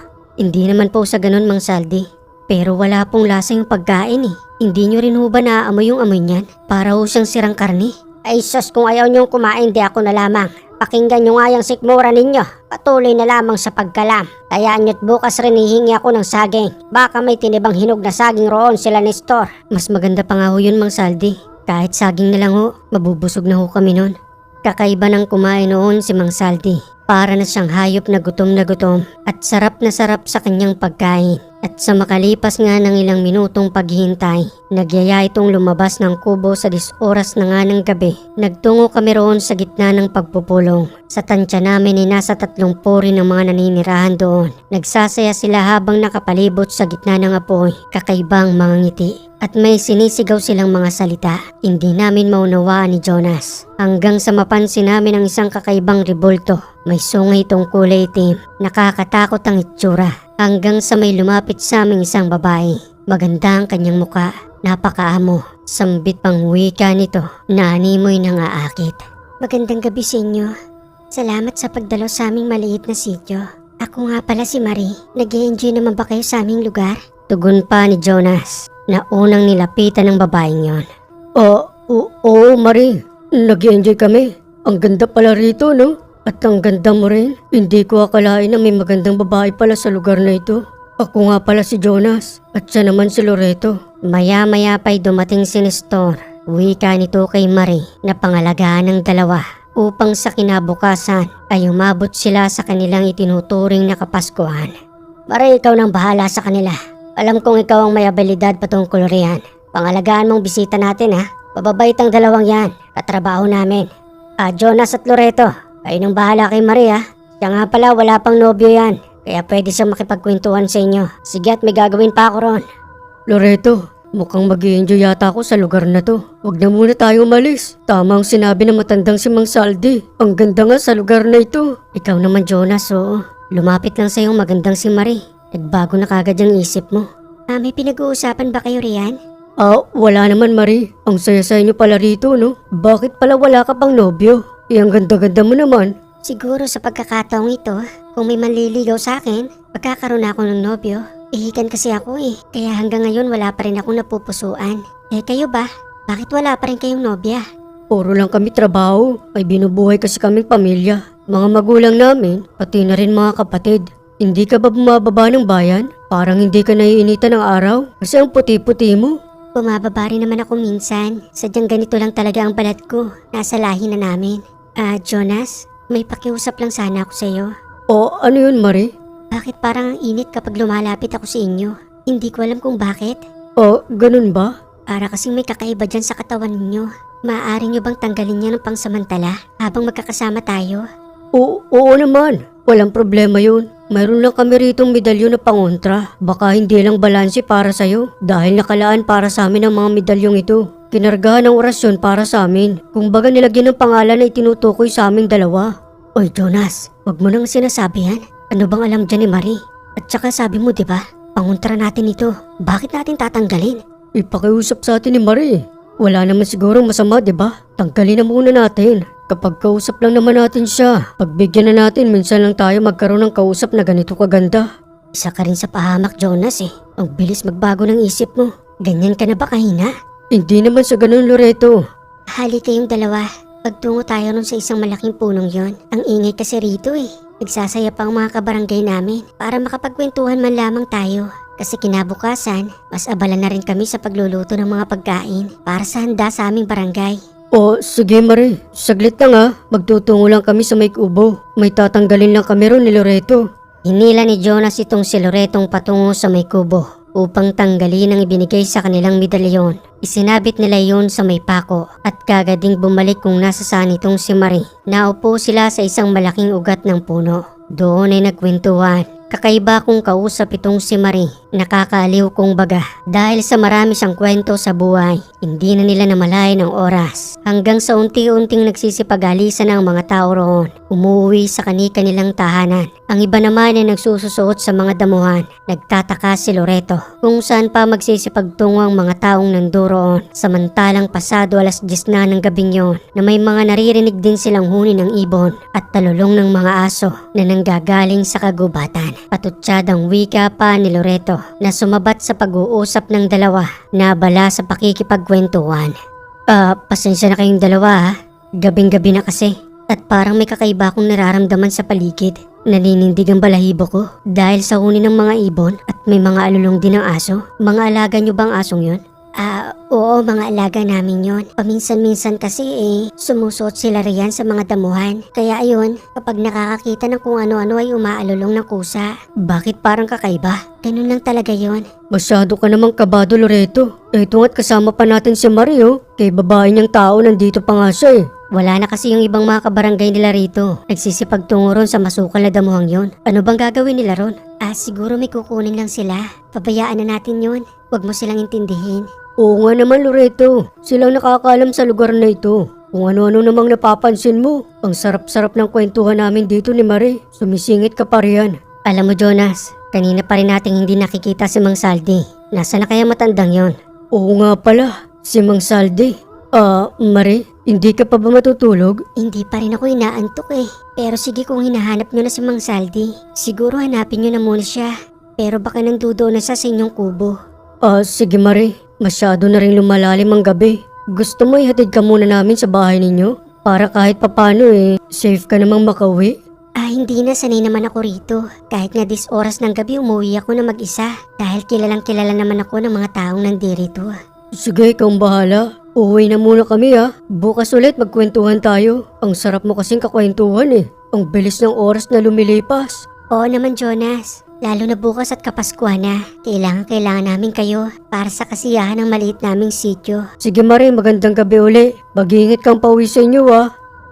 Hindi naman po sa ganun, Mang Saldi. Pero wala pong lasa yung pagkain eh. Hindi nyo rin ho ba naaamoy yung amoy niyan? Para ho siyang sirang karne. Ay sus, kung ayaw nyong kumain, di ako na lamang. Pakinggan nyo nga yung sikmura ninyo. Patuloy na lamang sa pagkalam. Kayaan nyo't bukas rin hihingi ako ng saging. Baka may tinibang hinog na saging roon sila ni Store. Mas maganda pa nga ho yun, Mang Saldi. Kahit saging na lang ho, mabubusog na ho kami nun. Kakaiba ng kumain noon si Mang Saldi. Para na siyang hayop na gutom at sarap na sarap sa kanyang pagkain. At sa makalipas nga ng ilang minutong paghihintay, nagyaya itong lumabas ng kubo sa 10 oras na nga ng gabi. Nagtungo kami roon sa gitna ng pagpupulong. Sa tansya namin ay nasa 30 pori ng mga naninirahan doon. Nagsasaya sila habang nakapalibot sa gitna ng apoy, kakaibang mga ngiti. At may sinisigaw silang mga salita. Hindi namin maunawaan ni Jonas. Hanggang sa mapansin namin ang isang kakaibang rebulto. May sungay itong kulay itim. Nakakatakot ang itsura. Hanggang sa may lumapit sa aming isang babae. Maganda ang kanyang muka. Napakaamo. Sambit pang wika nito na animoy nang aakit. Magandang gabi sa inyo. Salamat sa pagdalaw sa aming maliit na sityo. Ako nga pala si Marie. Nag-i-enjoy naman ba kayo sa aming lugar? Tugon pa ni Jonas na unang nilapitan ng babaeng yon. Oo, Marie. Nag-enjoy kami. Ang ganda pala rito, no? At ang ganda mo rin. Hindi ko akalain na may magandang babae pala sa lugar na ito. Ako nga pala si Jonas at siya naman si Loreto. Maya-maya pa'y dumating si Nestor. Wika nito kay Marie na pangalagaan ng dalawa upang sa kinabukasan ay umabot sila sa kanilang itinuturing na kapaskuhan. Marie, ikaw nang bahala sa kanila. Alam kong ikaw ang may abilidad patungkol riyan. Pangalagaan mong bisita natin ha. Bababait ang dalawang yan. Katrabaho namin. Jonas at Loreto, kayo nang bahala kay Maria. Siya nga pala wala pang nobyo yan. Kaya pwede siyang makipagkwentuhan sa inyo. Sige at may gagawin pa ako ron. Loreto, mukhang mag-i-enjoy yata ako sa lugar na to. Huwag na muna tayo umalis. Tama ang sinabi ng matandang si Mang Saldi. Ang ganda nga sa lugar na ito. Ikaw naman Jonas, oo. Lumapit lang sa'yo magandang si Marie. Nagbago na kagad yung isip mo. May pinag-uusapan ba kayo riyan? Wala naman Marie. Ang saya sa inyo pala rito, no? Bakit pala wala ka pang nobyo? Ang ganda-ganda mo naman. Siguro sa pagkakataong ito, kung may manliligaw sa akin, pagkakaroon ako ng nobyo. Ihikan kasi ako eh, kaya hanggang ngayon wala pa rin akong napupusuan. Kayo ba? Bakit wala pa rin kayong nobya? Puro lang kami trabaho. Ay binubuhay kasi kaming pamilya. Mga magulang namin, pati na rin mga kapatid. Hindi ka ba bumababa ng bayan? Parang hindi ka naiinitan ng araw kasi ang puti-puti mo. Bumababa rin naman ako minsan. Sadyang ganito lang talaga ang balat ko. Nasa lahi na namin. Jonas, may pakiusap lang sana ako sa iyo. Ano yun Marie? Bakit parang ang init kapag lumalapit ako sa inyo? Hindi ko alam kung bakit. Ganun ba? Para kasing may kakaiba dyan sa katawan ninyo. Maaari nyo bang tanggalin niya ng pangsamantala habang magkakasama tayo? Oo naman. Walang problema yun. Mayroon lang kami ritong medalyon na pangontra. Baka hindi lang balanse para sa'yo dahil nakalaan para sa amin ang mga medalyong ito. Kinargahan ng orasyon para sa amin. Kung baga nilagyan ng pangalan na itinutukoy sa aming dalawa. Oy Jonas, wag mo nang sinasabi yan. Ano bang alam dyan ni Marie? At saka sabi mo diba, pangontra natin ito. Bakit natin tatanggalin? Ipakiusap sa atin ni Marie. Wala naman sigurong masama diba? Tanggalin na muna natin. Kapag kausap lang naman natin siya, pagbigyan na natin, minsan lang tayo magkaroon ng kausap na ganito kaganda. Isa ka rin sa pahamak Jonas eh. Ang bilis magbago ng isip mo. Ganyan ka na ba kahina? Hindi naman sa ganun Loreto. Hali kayong dalawa. Pagtungo tayo nun sa isang malaking punong yon. Ang ingay kasi rito eh. Nagsasaya pa ang mga kabarangay namin para makapagkwentuhan man lamang tayo. Kasi kinabukasan, mas abala na rin kami sa pagluluto ng mga pagkain para sa handa sa aming barangay. Sige Marie. Saglit lang ha. Magtutungo lang kami sa may kubo. May tatanggalin lang kami ron ni Loreto. Hinila ni Jonas itong si Loretong patungo sa may kubo upang tanggalin ang ibinigay sa kanilang medalyon. Isinabit nila yun sa may pako at kagading bumalik kung nasa saan itong si Marie. Naupo sila sa isang malaking ugat ng puno. Doon ay nagkwentuhan. Kakaiba kung kausap itong si Marie Nakakaaliw kung baga dahil sa marami siyang kwento sa buhay. Hindi na nila namalayan ng oras hanggang sa unti-unting nagsisipag-alisan ang mga tao roon. Umuwi sa kani-kanilang tahanan. Ang iba naman ay nagsususuot sa mga damuhan. Nagtataka si Loreto kung saan pa magsisipagtungo ang mga taong nandoon. Samantalang pasado 10:00 na ng gabing yon na may mga naririnig din silang huni ng ibon at talulong ng mga aso na nanggagaling sa kagubatan. Patutsyadang wika pa ni Loreto na sumabat sa pag-uusap ng dalawa na abala sa pakikipagkwentuhan. Pasensya na kayong dalawa ha. Gabing-gabi na kasi at parang may kakaiba akong nararamdaman sa paligid. Naninindig ang balahibo ko dahil sa huni ng mga ibon at may mga alulong din ng aso. Mga alaga niyo bang asong yon? Oo, mga alaga namin yon. Paminsan-minsan kasi sumusuot sila riyan sa mga damuhan. Kaya ayun, kapag nakakakita ng kung ano-ano ay umaalulong ng kusa. Bakit parang kakaiba? Ganun lang talaga yon. Masyado ka namang kabado, Loreto. Ito nga't kasama pa natin si Mario. Kay babae niyang tao nandito pa nga siya Wala na kasi yung ibang mga kabarangay nila rito. Nagsisipagtungo ron sa masukal na damuhang yon. Ano bang gagawin nila ron? Siguro may kukunin lang sila. Pabayaan na natin yon. Huwag mo silang intindihin. Oo nga naman, Loreto. Silang nakakaalam sa lugar na ito. Kung ano-ano namang napapansin mo. Ang sarap-sarap ng kwentuhan namin dito ni Marie. Sumisingit ka pa riyan. Alam mo Jonas, kanina pa rin nating hindi nakikita si Mang Saldi. Nasaan na kaya matandang yon? Oo nga pala, si Mang Saldi. Marie, hindi ka pa ba matutulog? Hindi pa rin ako inaantok Pero sige kung hinahanap nyo na si Mang Saldi. Siguro hanapin nyo na muna siya. Pero baka nandudo na siya sa inyong kubo. Sige Marie. Masyado na rin lumalalim ang gabi. Gusto mo ihatid ka muna namin sa bahay ninyo? Para kahit papano safe ka namang makauwi? Hindi na, sanay naman ako rito. Kahit nga oras ng gabi umuwi ako na mag-isa. Dahil kilalang kilala naman ako ng mga taong nandirito. Sige, ikaw ang bahala. Uwi na muna kami Bukas ulit magkwentuhan tayo. Ang sarap mo kasing kakwentuhan Ang bilis ng oras na lumilipas. Oo naman Jonas. Lalo na bukas at Kapaskuhan na. Kailangan namin kayo para sa kasiyahan ng maliit naming sityo. Sige Marie, magandang gabi uli. Mag-iingat kang pauwi sa inyo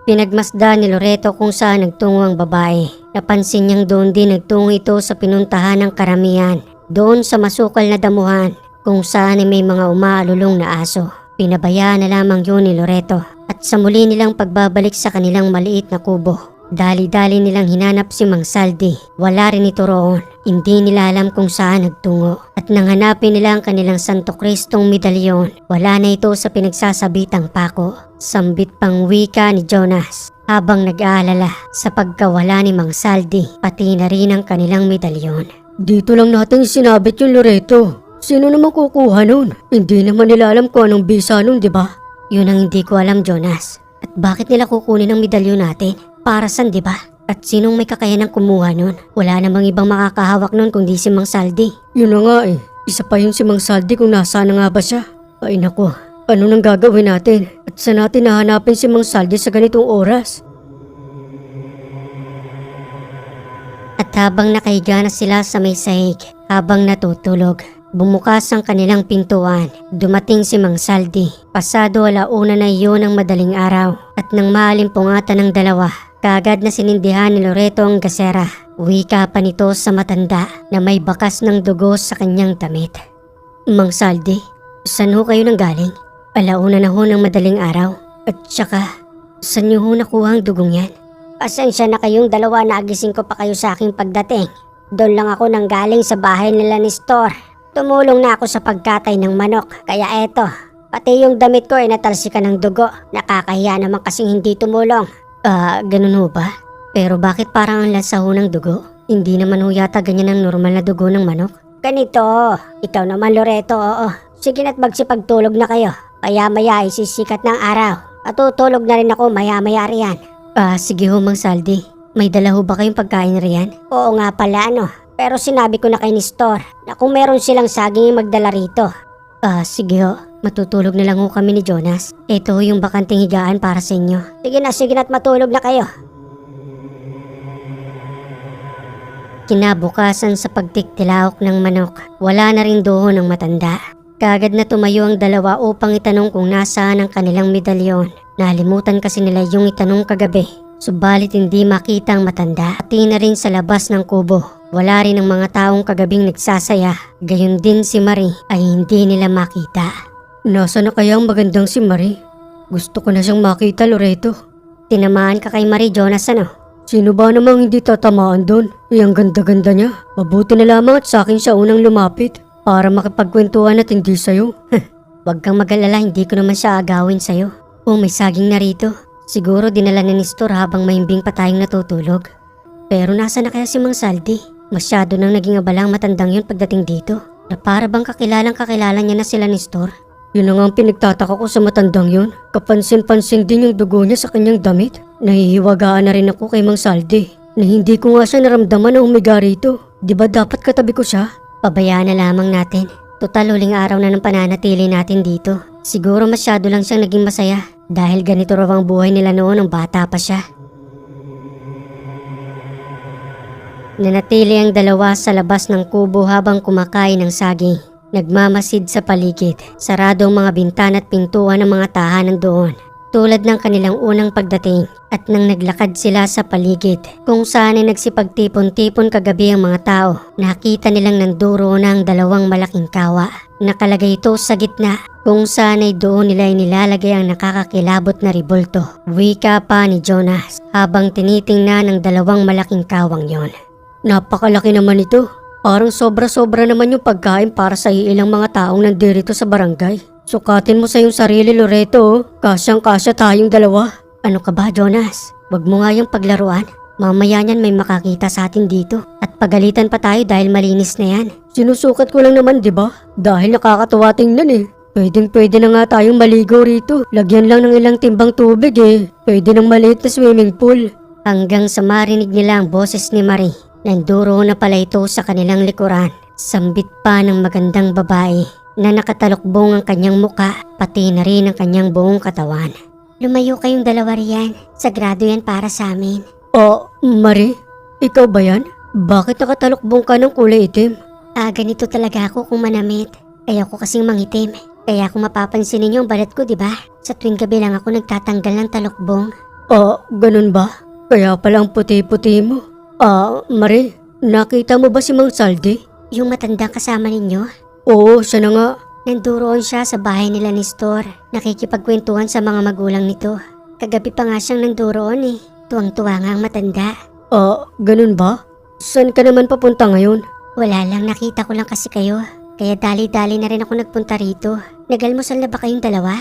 Pinagmasdan ni Loreto kung saan nagtungo ang babae. Napansin niyang doon din nagtungo ito sa pinuntahan ng karamihan. Doon sa masukal na damuhan kung saan may mga umaalulong na aso. Pinabayaan na lamang yun ni Loreto at sa muli nilang pagbabalik sa kanilang maliit na kubo. Dali-dali nilang hinanap si Mang Saldi. Wala rin ito roon. Hindi nila alam kung saan nagtungo. At nang hanapin nila ang kanilang Santo Cristong medalyon, wala na ito sa pinagsasabitang pako. Sambit pang wika ni Jonas habang nag-aalala sa pagkawala ni Mang Saldi, pati na rin ang kanilang medalyon. Dito lang natin sinabit yung Loreto. Sino naman kukuha nun? Hindi naman nila alam kung anong bisa nun, di ba? Yun ang hindi ko alam, Jonas. At bakit nila kukunin ang medalyon natin? Para saan, di ba? At sinong may kakayanang kumuha nun? Wala namang ibang makakahawak nun kundi si Mang Saldi. Yun na nga Isa pa yun si Mang Saldi kung nasaan na nga ba siya. Ay nako, ano nang gagawin natin? At saan natin nahanapin si Mang Saldi sa ganitong oras? At habang nakahiga na sila sa may sahig, habang natutulog, bumukas ang kanilang pintuan. Dumating si Mang Saldi. Pasado 1:00 na iyon ng madaling araw. At nang maalimpungatan ng dalawa, kaagad na sinindihan ni Loreto ang gasera. Wika pa nito sa matanda na may bakas ng dugo sa kanyang damit. Mang Saldi, saan ho kayo nanggaling? 1:00 na ho ng madaling araw. At saka, saan niyo ho nakuha ang dugong yan? Pasensya na kayong dalawa, nagising ko pa kayo sa aking pagdating. Doon lang ako nanggaling sa bahay nila ni Store. Tumulong na ako sa pagkatay ng manok, kaya eto, pati yung damit ko ay natalsikan ng dugo. Nakakahiya naman kasing hindi tumulong. Ganun ho ba? Pero bakit parang ang lansa ho ng dugo? Hindi naman ho yata ganyan ang normal na dugo ng manok. Ganito, ikaw naman Loreto, oo. Sige na't magsipagtulog na kayo. Maya-maya ay sisikat ng araw. At tutulog na rin ako maya-maya riyan. Sige ho Mang Saldi. May dala ho ba kayong pagkain riyan? Oo nga pala Pero sinabi ko na kay ni Store na kung meron silang saging magdala rito. Sige ho. Matutulog na lang ho kami ni Jonas. Ito ho yung bakanting higaan para sa inyo. Sige na't matulog na kayo. Kinabukasan sa pagtiktilaok ng manok, wala na rin doon ang matanda. Kaagad na tumayo ang dalawa upang itanong kung nasaan ang kanilang medalyon. Nalimutan kasi nila yung itanong kagabi. Subalit hindi makita ang matanda, pati na rin sa labas ng kubo. Wala rin ang mga taong kagabing nagsasaya. Gayon din si Marie ay hindi nila makita. Nasa na kaya ang magandang si Marie? Gusto ko na siyang makita, Loreto. Tinamaan ka kay Marie, Jonas, ano? Sino ba namang hindi tatamaan doon? Ang ganda-ganda niya. Mabuti na lamang at sa akin siya unang lumapit para makipagkwentuhan at hindi sa'yo. Huwag kang mag-alala, hindi ko naman siya agawin sa'yo. Oh, may saging na rito. Siguro dinala ni Nestor habang mahimbing pa tayong natutulog. Pero nasa na kaya si Mang Saldi? Masyado nang naging abala ang matandang yun pagdating dito. Na para bang kakilala niya na sila Nestor. Yun ang pinagtataka ko sa matandang yun. Kapansin-pansin din yung dugo niya sa kanyang damit. Nahihiwagaan na rin ako kay Mang Saldi na hindi ko nga siya naramdaman na humiga rito. Di ba dapat katabi ko siya? Pabayaan na lamang natin. Total huling araw na ng pananatili natin dito. Siguro masyado lang siyang naging masaya dahil ganito raw ang buhay nila noon nung bata pa siya. Nanatili ang dalawa sa labas ng kubo habang kumakain ng saging. Nagmamasid sa paligid. Sarado ang mga bintana at pintuan ng mga tahanan doon. Tulad ng kanilang unang pagdating at nang naglakad sila sa paligid kung saan ay nagsipagtipon-tipon kagabi ang mga tao. Nakita nilang nanduro na ang dalawang malaking kawa. Nakalagay ito sa gitna kung saan ay doon nila inilalagay ang nakakakilabot na ribulto. Wika pa ni Jonas habang tinitingnan ng dalawang malaking kawang yon. Napakalaki naman ito. Parang sobra-sobra naman yung pagkain para sa ilang mga taong nandirito sa barangay. Sukatin mo sa iyong sarili, Loreto. Kasyang-kasya tayong dalawa. Ano ka ba, Jonas? Wag mo nga yung paglaruan. Mamaya niyan may makakita sa atin dito. At pagalitan pa tayo dahil malinis na yan. Sinusukat ko lang naman, di ba? Dahil nakakatuwa tingnan eh. Pwedeng-pwede na nga tayong maligo rito. Lagyan lang ng ilang timbang tubig eh. Pwede ng maliit na swimming pool. Hanggang sa marinig nila ang boses ni Marie. Nanduro na pala ito sa kanilang likuran. Sambit pa ng magandang babae na nakatalukbong ang kanyang muka, pati na rin ang kanyang buong katawan. Lumayo kayong dalawa riyan. Sagrado yan para sa amin. Oh, Marie? Ikaw ba yan? Bakit nakatalukbong ka ng kulay itim? Ganito talaga ako kung manamit. Kaya ako kasing mangitim. Kaya kung mapapansin ninyo ang balat ko, di ba? Sa tuwing gabi lang ako nagtatanggal ng talukbong. Oh, ganun ba? Kaya pala ang puti-puti mo. Marie, nakita mo ba si Mang Saldi? Yung matandang kasama ninyo? Oo, siya na nga. Nanduroon siya sa bahay nila ni Nestor. Nakikipagkwentuhan sa mga magulang nito. Kagabi pa nga siyang nanduroon eh. Tuwang-tuwa nga ang matanda. Ganun ba? Saan ka naman papunta ngayon? Wala lang, nakita ko lang kasi kayo. Kaya dali-dali na rin ako nagpunta rito. Nagalmusal na ba kayong dalawa?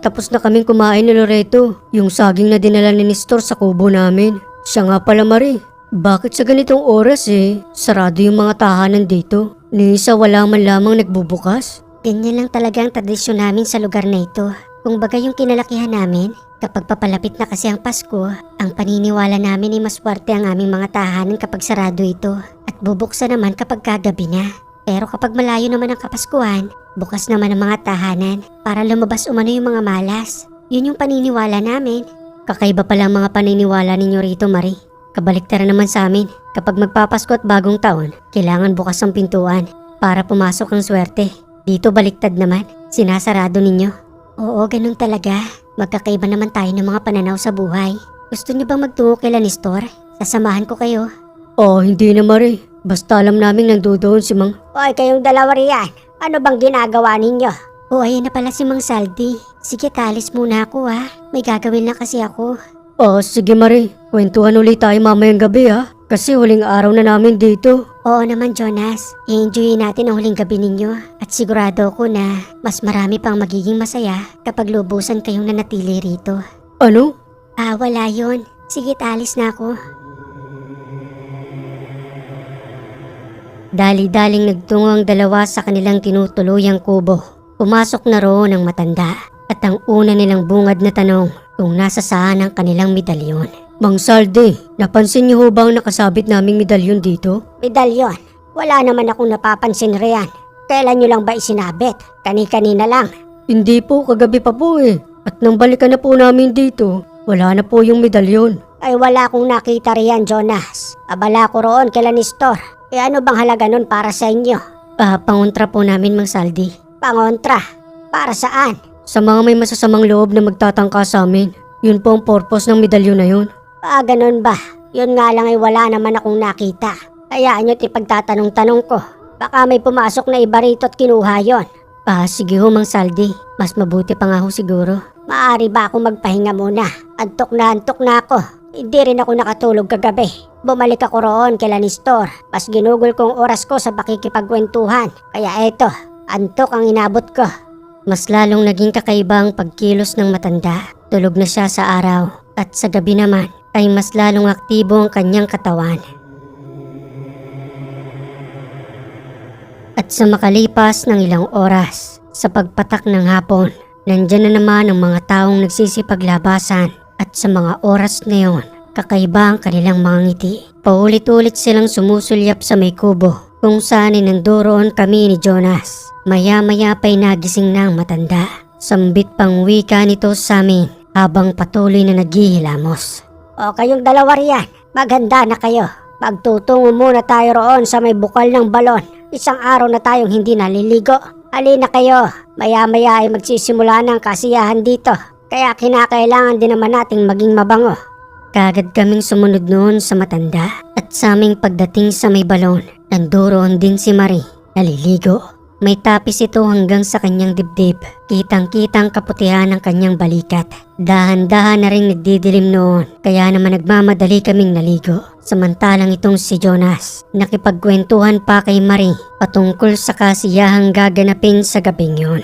Tapos na kaming kumain ni Loreto. Yung saging na dinala ni Nestor sa kubo namin. Siya nga pala, Marie. Bakit sa ganitong oras sarado yung mga tahanan dito? Ni isa wala man lamang nagbubukas? Ganyan lang talaga ang tradisyon namin sa lugar na ito. Kung baga yung kinalakihan namin, kapag papalapit na kasi ang Pasko, ang paniniwala namin ay maswerte ang aming mga tahanan kapag sarado ito at bubuksan naman kapag kagabi na. Pero kapag malayo naman ang Kapaskuhan, bukas naman ang mga tahanan para lumabas umano yung mga malas. Yun yung paniniwala namin. Kakaiba pala ang mga paniniwala ninyo rito, Marie. Kabaliktaran naman sa amin. Kapag magpapasko at bagong taon, kailangan bukas ang pintuan para pumasok ang swerte. Dito baliktad naman, sinasarado ninyo. Oo, ganun talaga. Magkakaiba naman tayo ng mga pananaw sa buhay. Gusto niyo bang magtungo kay Nestor? Sasamahan ko kayo. Hindi na, Marie. Basta alam naming nandoon si Mang. Hoy, kayong dalawa riyan. Ano bang ginagawa ninyo? Ayan na pala si Mang Saldi. Sige, kalis muna ako May gagawin lang kasi ako. Sige, Marie. Kwentuhan ulit tayo mamayang gabi Kasi huling araw na namin dito. Oo naman, Jonas. I-enjoy natin ang huling gabi ninyo. At sigurado ako na mas marami pang magiging masaya kapag lubusan kayong nanatili rito. Ano? Wala yun. Sige, alis na ako. Dali-daling nagtungo ang dalawa sa kanilang tinutuluyang kubo. Pumasok na roon ang matanda. At ang una nilang bungad na tanong kung nasa saan ang kanilang medalyon. Mang Saldi, napansin niyo ho ba ang nakasabit naming medalyon dito? Medalyon? Wala naman akong napapansin riyan. Kailan nyo lang ba isinabit? Kani-kanina lang. Hindi po, kagabi pa po At nang balikan na po namin dito, wala na po yung medalyon. Ay wala akong nakita riyan, Jonas. Abala ko roon kay Nestor. Ano bang halaga nun para sa inyo? Pangontra po namin, Mang Saldi. Pangontra? Para saan? Sa mga may masasamang loob na magtatangka sa amin. Yun po ang purpose ng medalyon na yun. Ganun ba? Yun nga lang ay wala naman akong nakita. Hayaan nyo't ipagtatanong-tanong ko. Baka may pumasok na iba rito at kinuha yon. Sige ho, Mang Saldi. Mas mabuti pa nga ho siguro. Maaari ba ako magpahinga muna? Antok na ako. Hindi rin ako nakatulog kagabi. Bumalik ako roon kay Nestor. Mas ginugol kong oras ko sa pakikipagkwentuhan. Kaya eto, antok ang inabot ko. Mas lalong naging kakaiba ang pagkilos ng matanda. Tulog na siya sa araw at sa gabi naman ay mas lalong aktibo ang kanyang katawan. At sa makalipas ng ilang oras, sa pagpatak ng hapon, nandyan na naman ang mga taong nagsisipaglabasan at sa mga oras na yon, kakaiba ang kanilang mga ngiti. Paulit-ulit silang sumusulyap sa may kubo kung saan ay nandoon kami ni Jonas. Maya-maya pa'y nagising na ang matanda. Sambit pang wika nito sa amin habang patuloy na naghihilamos. O kayong dalawa riyan, maghanda na kayo. Magtutungo muna tayo roon sa may bukal ng balon. Isang araw na tayong hindi naliligo. Halina kayo, maya-maya ay magsisimula ng kasiyahan dito. Kaya kinakailangan din naman nating maging mabango. Kagad kaming sumunod noon sa matanda at sa aming pagdating sa may balon, nandoon din si Marie, naliligo. May tapis ito hanggang sa kanyang dibdib. Kitang-kitang kaputihan ng kanyang balikat. Dahan-dahan na rin nagdidilim noon, kaya naman nagmamadali kaming naligo. Samantalang itong si Jonas, nakipagkwentuhan pa kay Marie patungkol sa kasiyahang gaganapin sa gabing yun.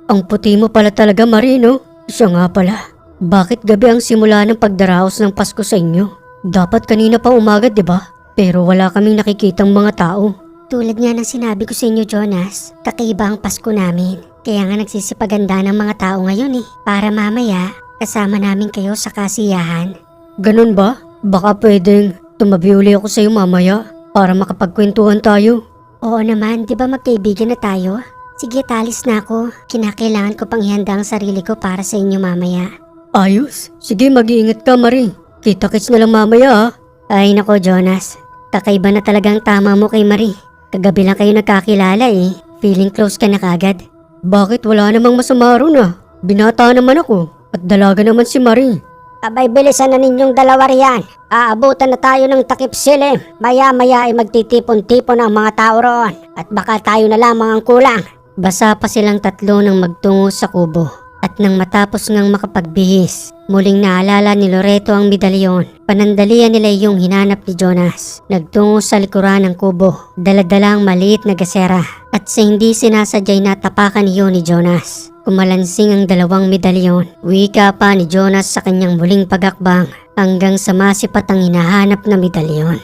Ang puti mo pala talaga, Marie, no? Siya nga pala. Bakit gabi ang simula ng pagdaraos ng Pasko sa inyo? Dapat kanina pa umaga, di ba? Pero wala kaming nakikitang mga tao. Tulad nga ng sinabi ko sa inyo, Jonas, kakaiba ang Pasko namin. Kaya nga nagsisipaganda ng mga tao ngayon para mamaya kasama namin kayo sa kasiyahan. Ganun ba? Baka pwedeng tumabi uli ako sa iyo mamaya para makapagkwentuhan tayo. Oo naman, di ba magkaibigan na tayo? Sige, talis na ako. Kinakailangan ko pang ihanda ang sarili ko para sa inyo mamaya. Ayos. Sige, mag-iingat ka, Marie. Kita-kits na lang mamaya, ha? Ay nako, Jonas. Kakaiba na talagang tama mo kay Marie. Kagabi lang kayo nagkakilala Feeling close ka na kagad. Bakit wala namang masama ron Binata naman ako at dalaga naman si Marie. Abay, bilisan na ninyong dalawa riyan. Aabutan na tayo ng takip silim. Maya-maya ay magtitipon-tipon ang mga tao roon. At baka tayo na lamang ang kulang. Basa pa silang tatlo nang magtungo sa kubo. At nang matapos ngang makapagbihis, muling naalala ni Loreto ang medalyon. Panandalian nila yung hinanap ni Jonas. Nagtungo sa likuran ng kubo, dala-dala ang maliit na gasera. At sa hindi sinasadyay natapakan niyo ni Jonas. Kumalansing ang dalawang medalyon. Wika pa ni Jonas sa kanyang muling pagakbang hanggang sa masipat ang hinahanap na medalyon.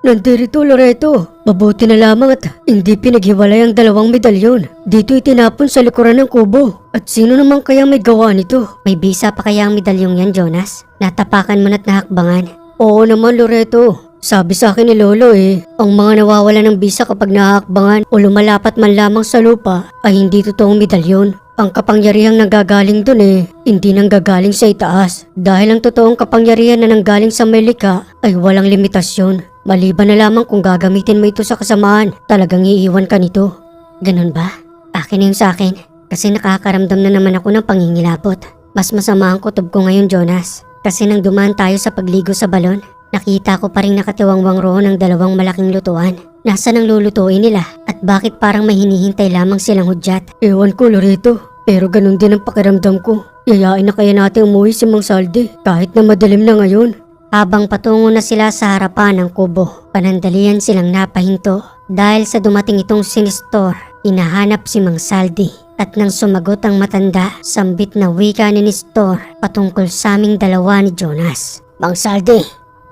Nandirito, Loreto. Mabuti na lamang at hindi pinaghiwalay ang dalawang medalyon. Dito itinapon sa likuran ng kubo. At sino naman kaya may gawa nito? May bisa pa kaya ang medalyong yan, Jonas? Natapakan mo na't nahakbangan. Oo naman, Loreto. Sabi sa akin ni Lolo ang mga nawawala ng bisa kapag nahakbangan o lumalapat man lamang sa lupa ay hindi totoong medalyon. Ang kapangyarihang nanggagaling dun hindi nanggagaling sa itaas. Dahil ang totoong kapangyarihan na nanggaling sa may likha ay walang limitasyon. Maliban na lamang kung gagamitin mo ito sa kasamaan, talagang iiwan ka nito. Ganun ba? Akin na yun sa akin. Kasi nakakaramdam na naman ako ng pangingilabot. Mas masama ang kutob ko ngayon, Jonas. Kasi nang dumaan tayo sa pagligo sa balon, nakita ko pa rin nakatiwangwang roon ang dalawang malaking lutuan. Nasaan ang lulutuin nila? At bakit parang may hinihintay lamang silang hudyat? Ewan ko, Loreto. Pero ganun din ang pakiramdam ko. Yayain na kaya natin umuwi si Mang Saldi kahit na madilim na ngayon. Habang patungo na sila sa harapan ng kubo, panandalian silang napahinto. Dahil sa dumating itong si Nestor, inahanap si Mang Saldi. At nang sumagot ang matanda, sambit na wika ni Nestor patungkol sa aming dalawa ni Jonas. Mang Saldi!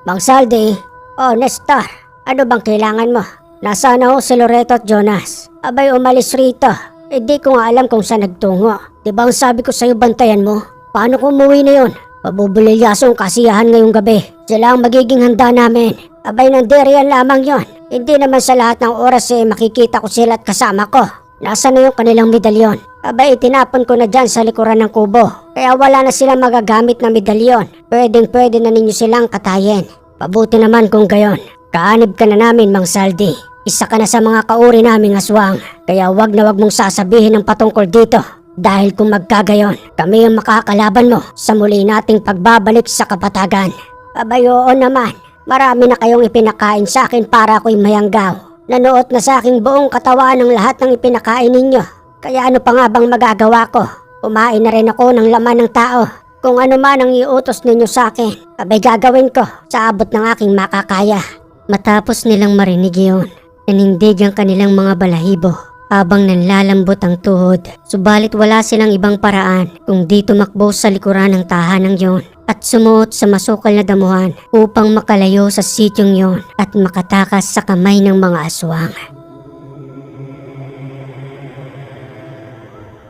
Mang Saldi! Oh, Nestor! Ano bang kailangan mo? Nasaan na ho si Loreto at Jonas? Abay, umalis rito. Di ko nga alam kung saan nagtungo. Di ba ang sabi ko sa'yo bantayan mo? Paano kung umuwi na yun? Mabubulilyaso ang kasiyahan ngayong gabi. Sila ang magiging handa namin. Abay, nandiriyan lamang yon. Hindi naman sa lahat ng oras makikita ko sila at kasama ko. Nasaan na yung kanilang medalyon? Abay, itinapon ko na dyan sa likuran ng kubo. Kaya wala na silang magagamit na medalyon. Pwedeng-pwede na ninyo silang katayin. Pabuti naman kung gayon. Kaanib ka na namin, Mang Saldi. Isa ka na sa mga kauri naming aswang. Kaya wag na wag mong sasabihin ng patungkol dito. Dahil kung magkagayon, kami ang makakalaban mo sa muli nating pagbabalik sa kapatagan. Abay oo naman. Marami na kayong ipinakain sa akin para ako'y mayanggaw. Nanuot na sa aking buong katawan ng lahat ng ipinakain ninyo. Kaya ano pa nga bang magagawa ko? Kumain na rin ako ng laman ng tao. Kung ano man ang iutos ninyo sa akin, abay gagawin ko sa abot ng aking makakaya. Matapos nilang marinig iyon, nanindig ang kanilang mga balahibo habang nanlalambot ang tuhod. Subalit wala silang ibang paraan kung di tumakbo sa likuran ng tahanang yon at sumuot sa masukal na damuhan upang makalayo sa sityong yon at makatakas sa kamay ng mga aswang.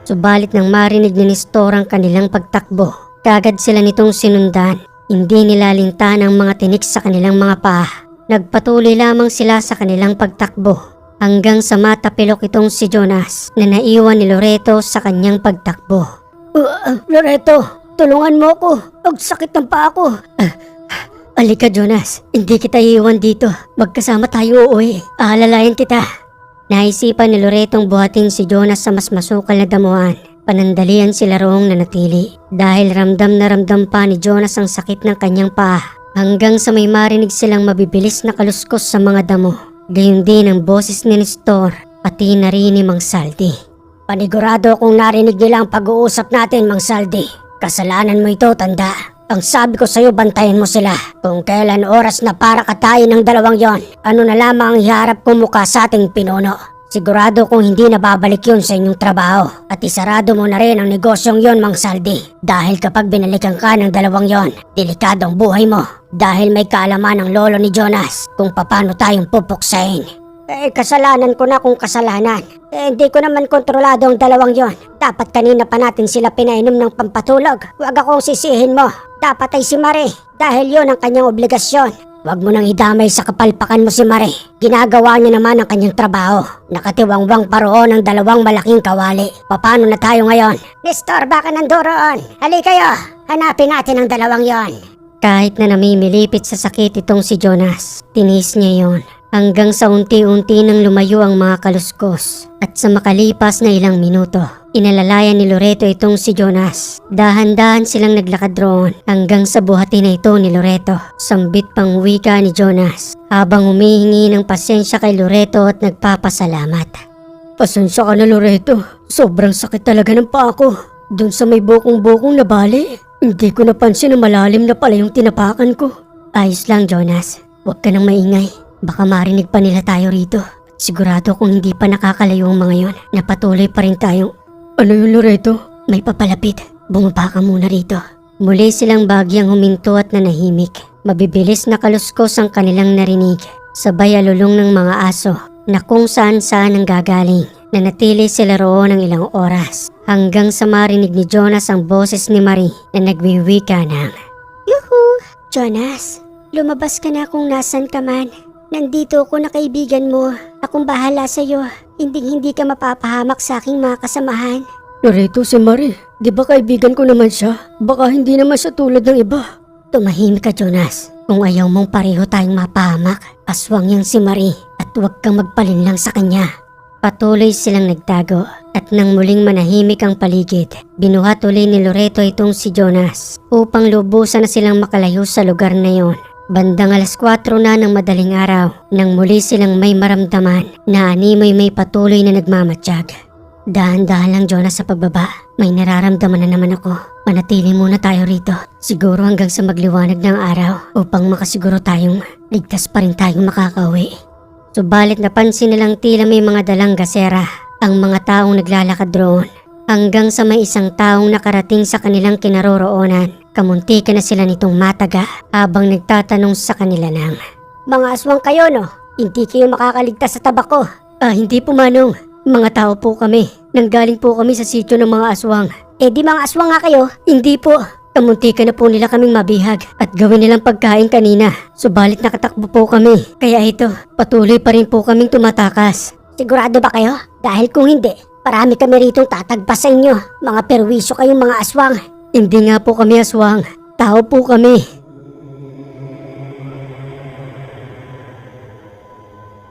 Subalit nang marinig ni Nestor ang kanilang pagtakbo, kagad sila nitong sinundan. Hindi nilalintan ang mga tinik sa kanilang mga paa. Nagpatuloy lamang sila sa kanilang pagtakbo hanggang sa matapilok itong si Jonas na naiwan ni Loreto sa kanyang pagtakbo. Loreto, tulungan mo ako. Ang sakit ng paa ko. Alika Jonas, hindi kita iiwan dito. Magkasama tayo uuwi. Aalalayan kita. Naisipan ni Loretong buhatin si Jonas sa mas masukal na damuhan. Panandalian sila roong nanatili dahil ramdam na ramdam pa ni Jonas ang sakit ng kanyang paa hanggang sa may marinig silang mabibilis na kaluskos sa mga damo. Gayon din ang boses ni Nestor pati na rin ni Mang Saldi. Panigurado kung narinig nila ang pag-uusap natin, Mang Saldi. Kasalanan mo ito, tanda. Ang sabi ko sa'yo, bantayan mo sila. Kung kailan oras na para katayin ng dalawang yon, ano na lamang ang iharap ko mukha sa ating pinuno. Sigurado kung hindi na babalik yun sa inyong trabaho. At isarado mo na rin ang negosyong yon, Mang Saldi. Dahil kapag binalikan ka ng dalawang yon, delikado ang buhay mo. Dahil may kaalaman ang lolo ni Jonas kung paano tayong pupuksain. Kasalanan ko na kung kasalanan. Hindi ko naman kontrolado ang dalawang yon. Dapat kanina pa natin sila pinainom ng pampatulog. Huwag akong sisihin mo. Dapat ay si Marie. Dahil yon ang kanyang obligasyon. Huwag mo nang idamay sa kapalpakan mo si Marie. Ginagawa niya naman ang kanyang trabaho. Nakatiwangwang pa roon ang dalawang malaking kawali. Paano na tayo ngayon? Nestor, baka nandoroon. Hali kayo. Hanapin natin ang dalawang yon. Kahit na namimilipit sa sakit itong si Jonas, tinis niya yon. Hanggang sa unti-unti nang lumayo ang mga kaluskos. At sa makalipas na ilang minuto, inalalayan ni Loreto itong si Jonas. Dahan-dahan silang naglakad roon hanggang sa buhatin na ito ni Loreto. Sambit pang wika ni Jonas habang humihingi ng pasensya kay Loreto at nagpapasalamat. Pasensya ka na Loreto. Sobrang sakit talaga ng paa ko. Doon sa may bukong-bukong na bali. Hindi ko napansin na malalim na pala yung tinapakan ko. Ayos lang Jonas, huwag ka nang maingay. Baka marinig pa nila tayo rito. Sigurado kung hindi pa nakakalayo ang mga yon, napatuloy pa rin tayong... Ano yung Loreto? May papalapit. Bumaba ka muna rito. Muli silang bagyang huminto at nanahimik. Mabibilis na kaluskos ang kanilang narinig. Sabay alulong ng mga aso na kung saan-saan ang gagaling. Nanatili sila roon ng ilang oras hanggang sa marinig ni Jonas ang boses ni Marie na nagwiwika ng... Yuhu! Jonas, lumabas ka na kung nasan ka man. Nandito ako na kaibigan mo. Akong bahala sa'yo. Hindi ka mapapahamak sa aking mga kasamahan. Loreto, si Marie. Di ba kaibigan ko naman siya? Baka hindi naman siya tulad ng iba. Tumahimik ka Jonas. Kung ayaw mong pareho tayong mapahamak, aswang yang si Marie at huwag kang magpalinlang sa kanya. Patuloy silang nagtago at nang muling manahimik ang paligid, binuhat uli ni Loreto itong si Jonas upang lubusan na silang makalayo sa lugar na yon. Bandang 4:00 na ng madaling araw nang muli silang may maramdaman na animoy may patuloy na nagmamatsyag. Dahan-dahan lang Jonas sa pagbaba. May nararamdaman na naman ako. Manatili muna tayo rito. Siguro hanggang sa magliwanag ng araw upang makasiguro tayong ligtas pa rin tayong makakauwi. Subalit napansin nilang tila may mga dalang gasera ang mga taong naglalakad roon. Hanggang sa may isang taong nakarating sa kanilang kinaroroonan. Kamuntikan na sila nitong mataga habang nagtatanong sa kanila ng... Mga aswang kayo no? Hindi kayo makakaligtas sa tabako. Hindi po manong. Mga tao po kami. Nanggaling po kami sa sityo ng mga aswang. Di mga aswang nga kayo? Hindi po. Kamuntikan na po nila kaming mabihag at gawin nilang pagkain kanina. Subalit nakatakbo po kami. Kaya ito, patuloy pa rin po kaming tumatakas. Sigurado ba kayo? Dahil kung hindi, parami kami ritong tatagpas sa inyo. Mga perwisyo kayong mga aswang. Hindi nga po kami aswang. Tao po kami.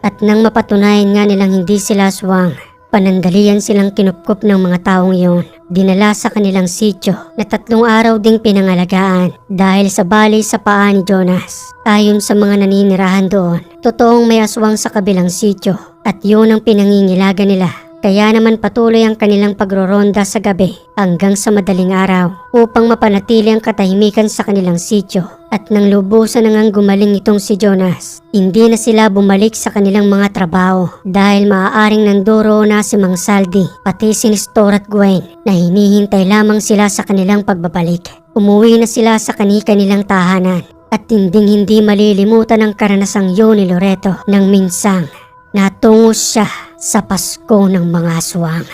At nang mapatunayan nga nilang hindi sila aswang, panandalian silang kinupkup ng mga taong iyon dinala sa kanilang sityo na 3 araw ding pinangalagaan dahil sa bali sa paa ni Jonas. Ayon sa mga naninirahan doon, totoong may aswang sa kabilang sityo at yun ang pinangingilagan nila. Kaya naman patuloy ang kanilang pagroronda sa gabi hanggang sa madaling araw upang mapanatili ang katahimikan sa kanilang sityo. At nang lubusan na ngang gumaling itong si Jonas, hindi na sila bumalik sa kanilang mga trabaho dahil maaaring nanduro na si Mang Saldi pati si Nestor at Gwen na hinihintay lamang sila sa kanilang pagbabalik. Umuwi na sila sa kanilang tahanan at hindi malilimutan ang karanasang yun ni Loreto nang minsang natungo siya sa Pasko ng mga aswang.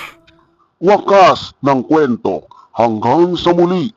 Wakas ng kwento hanggang sa muli.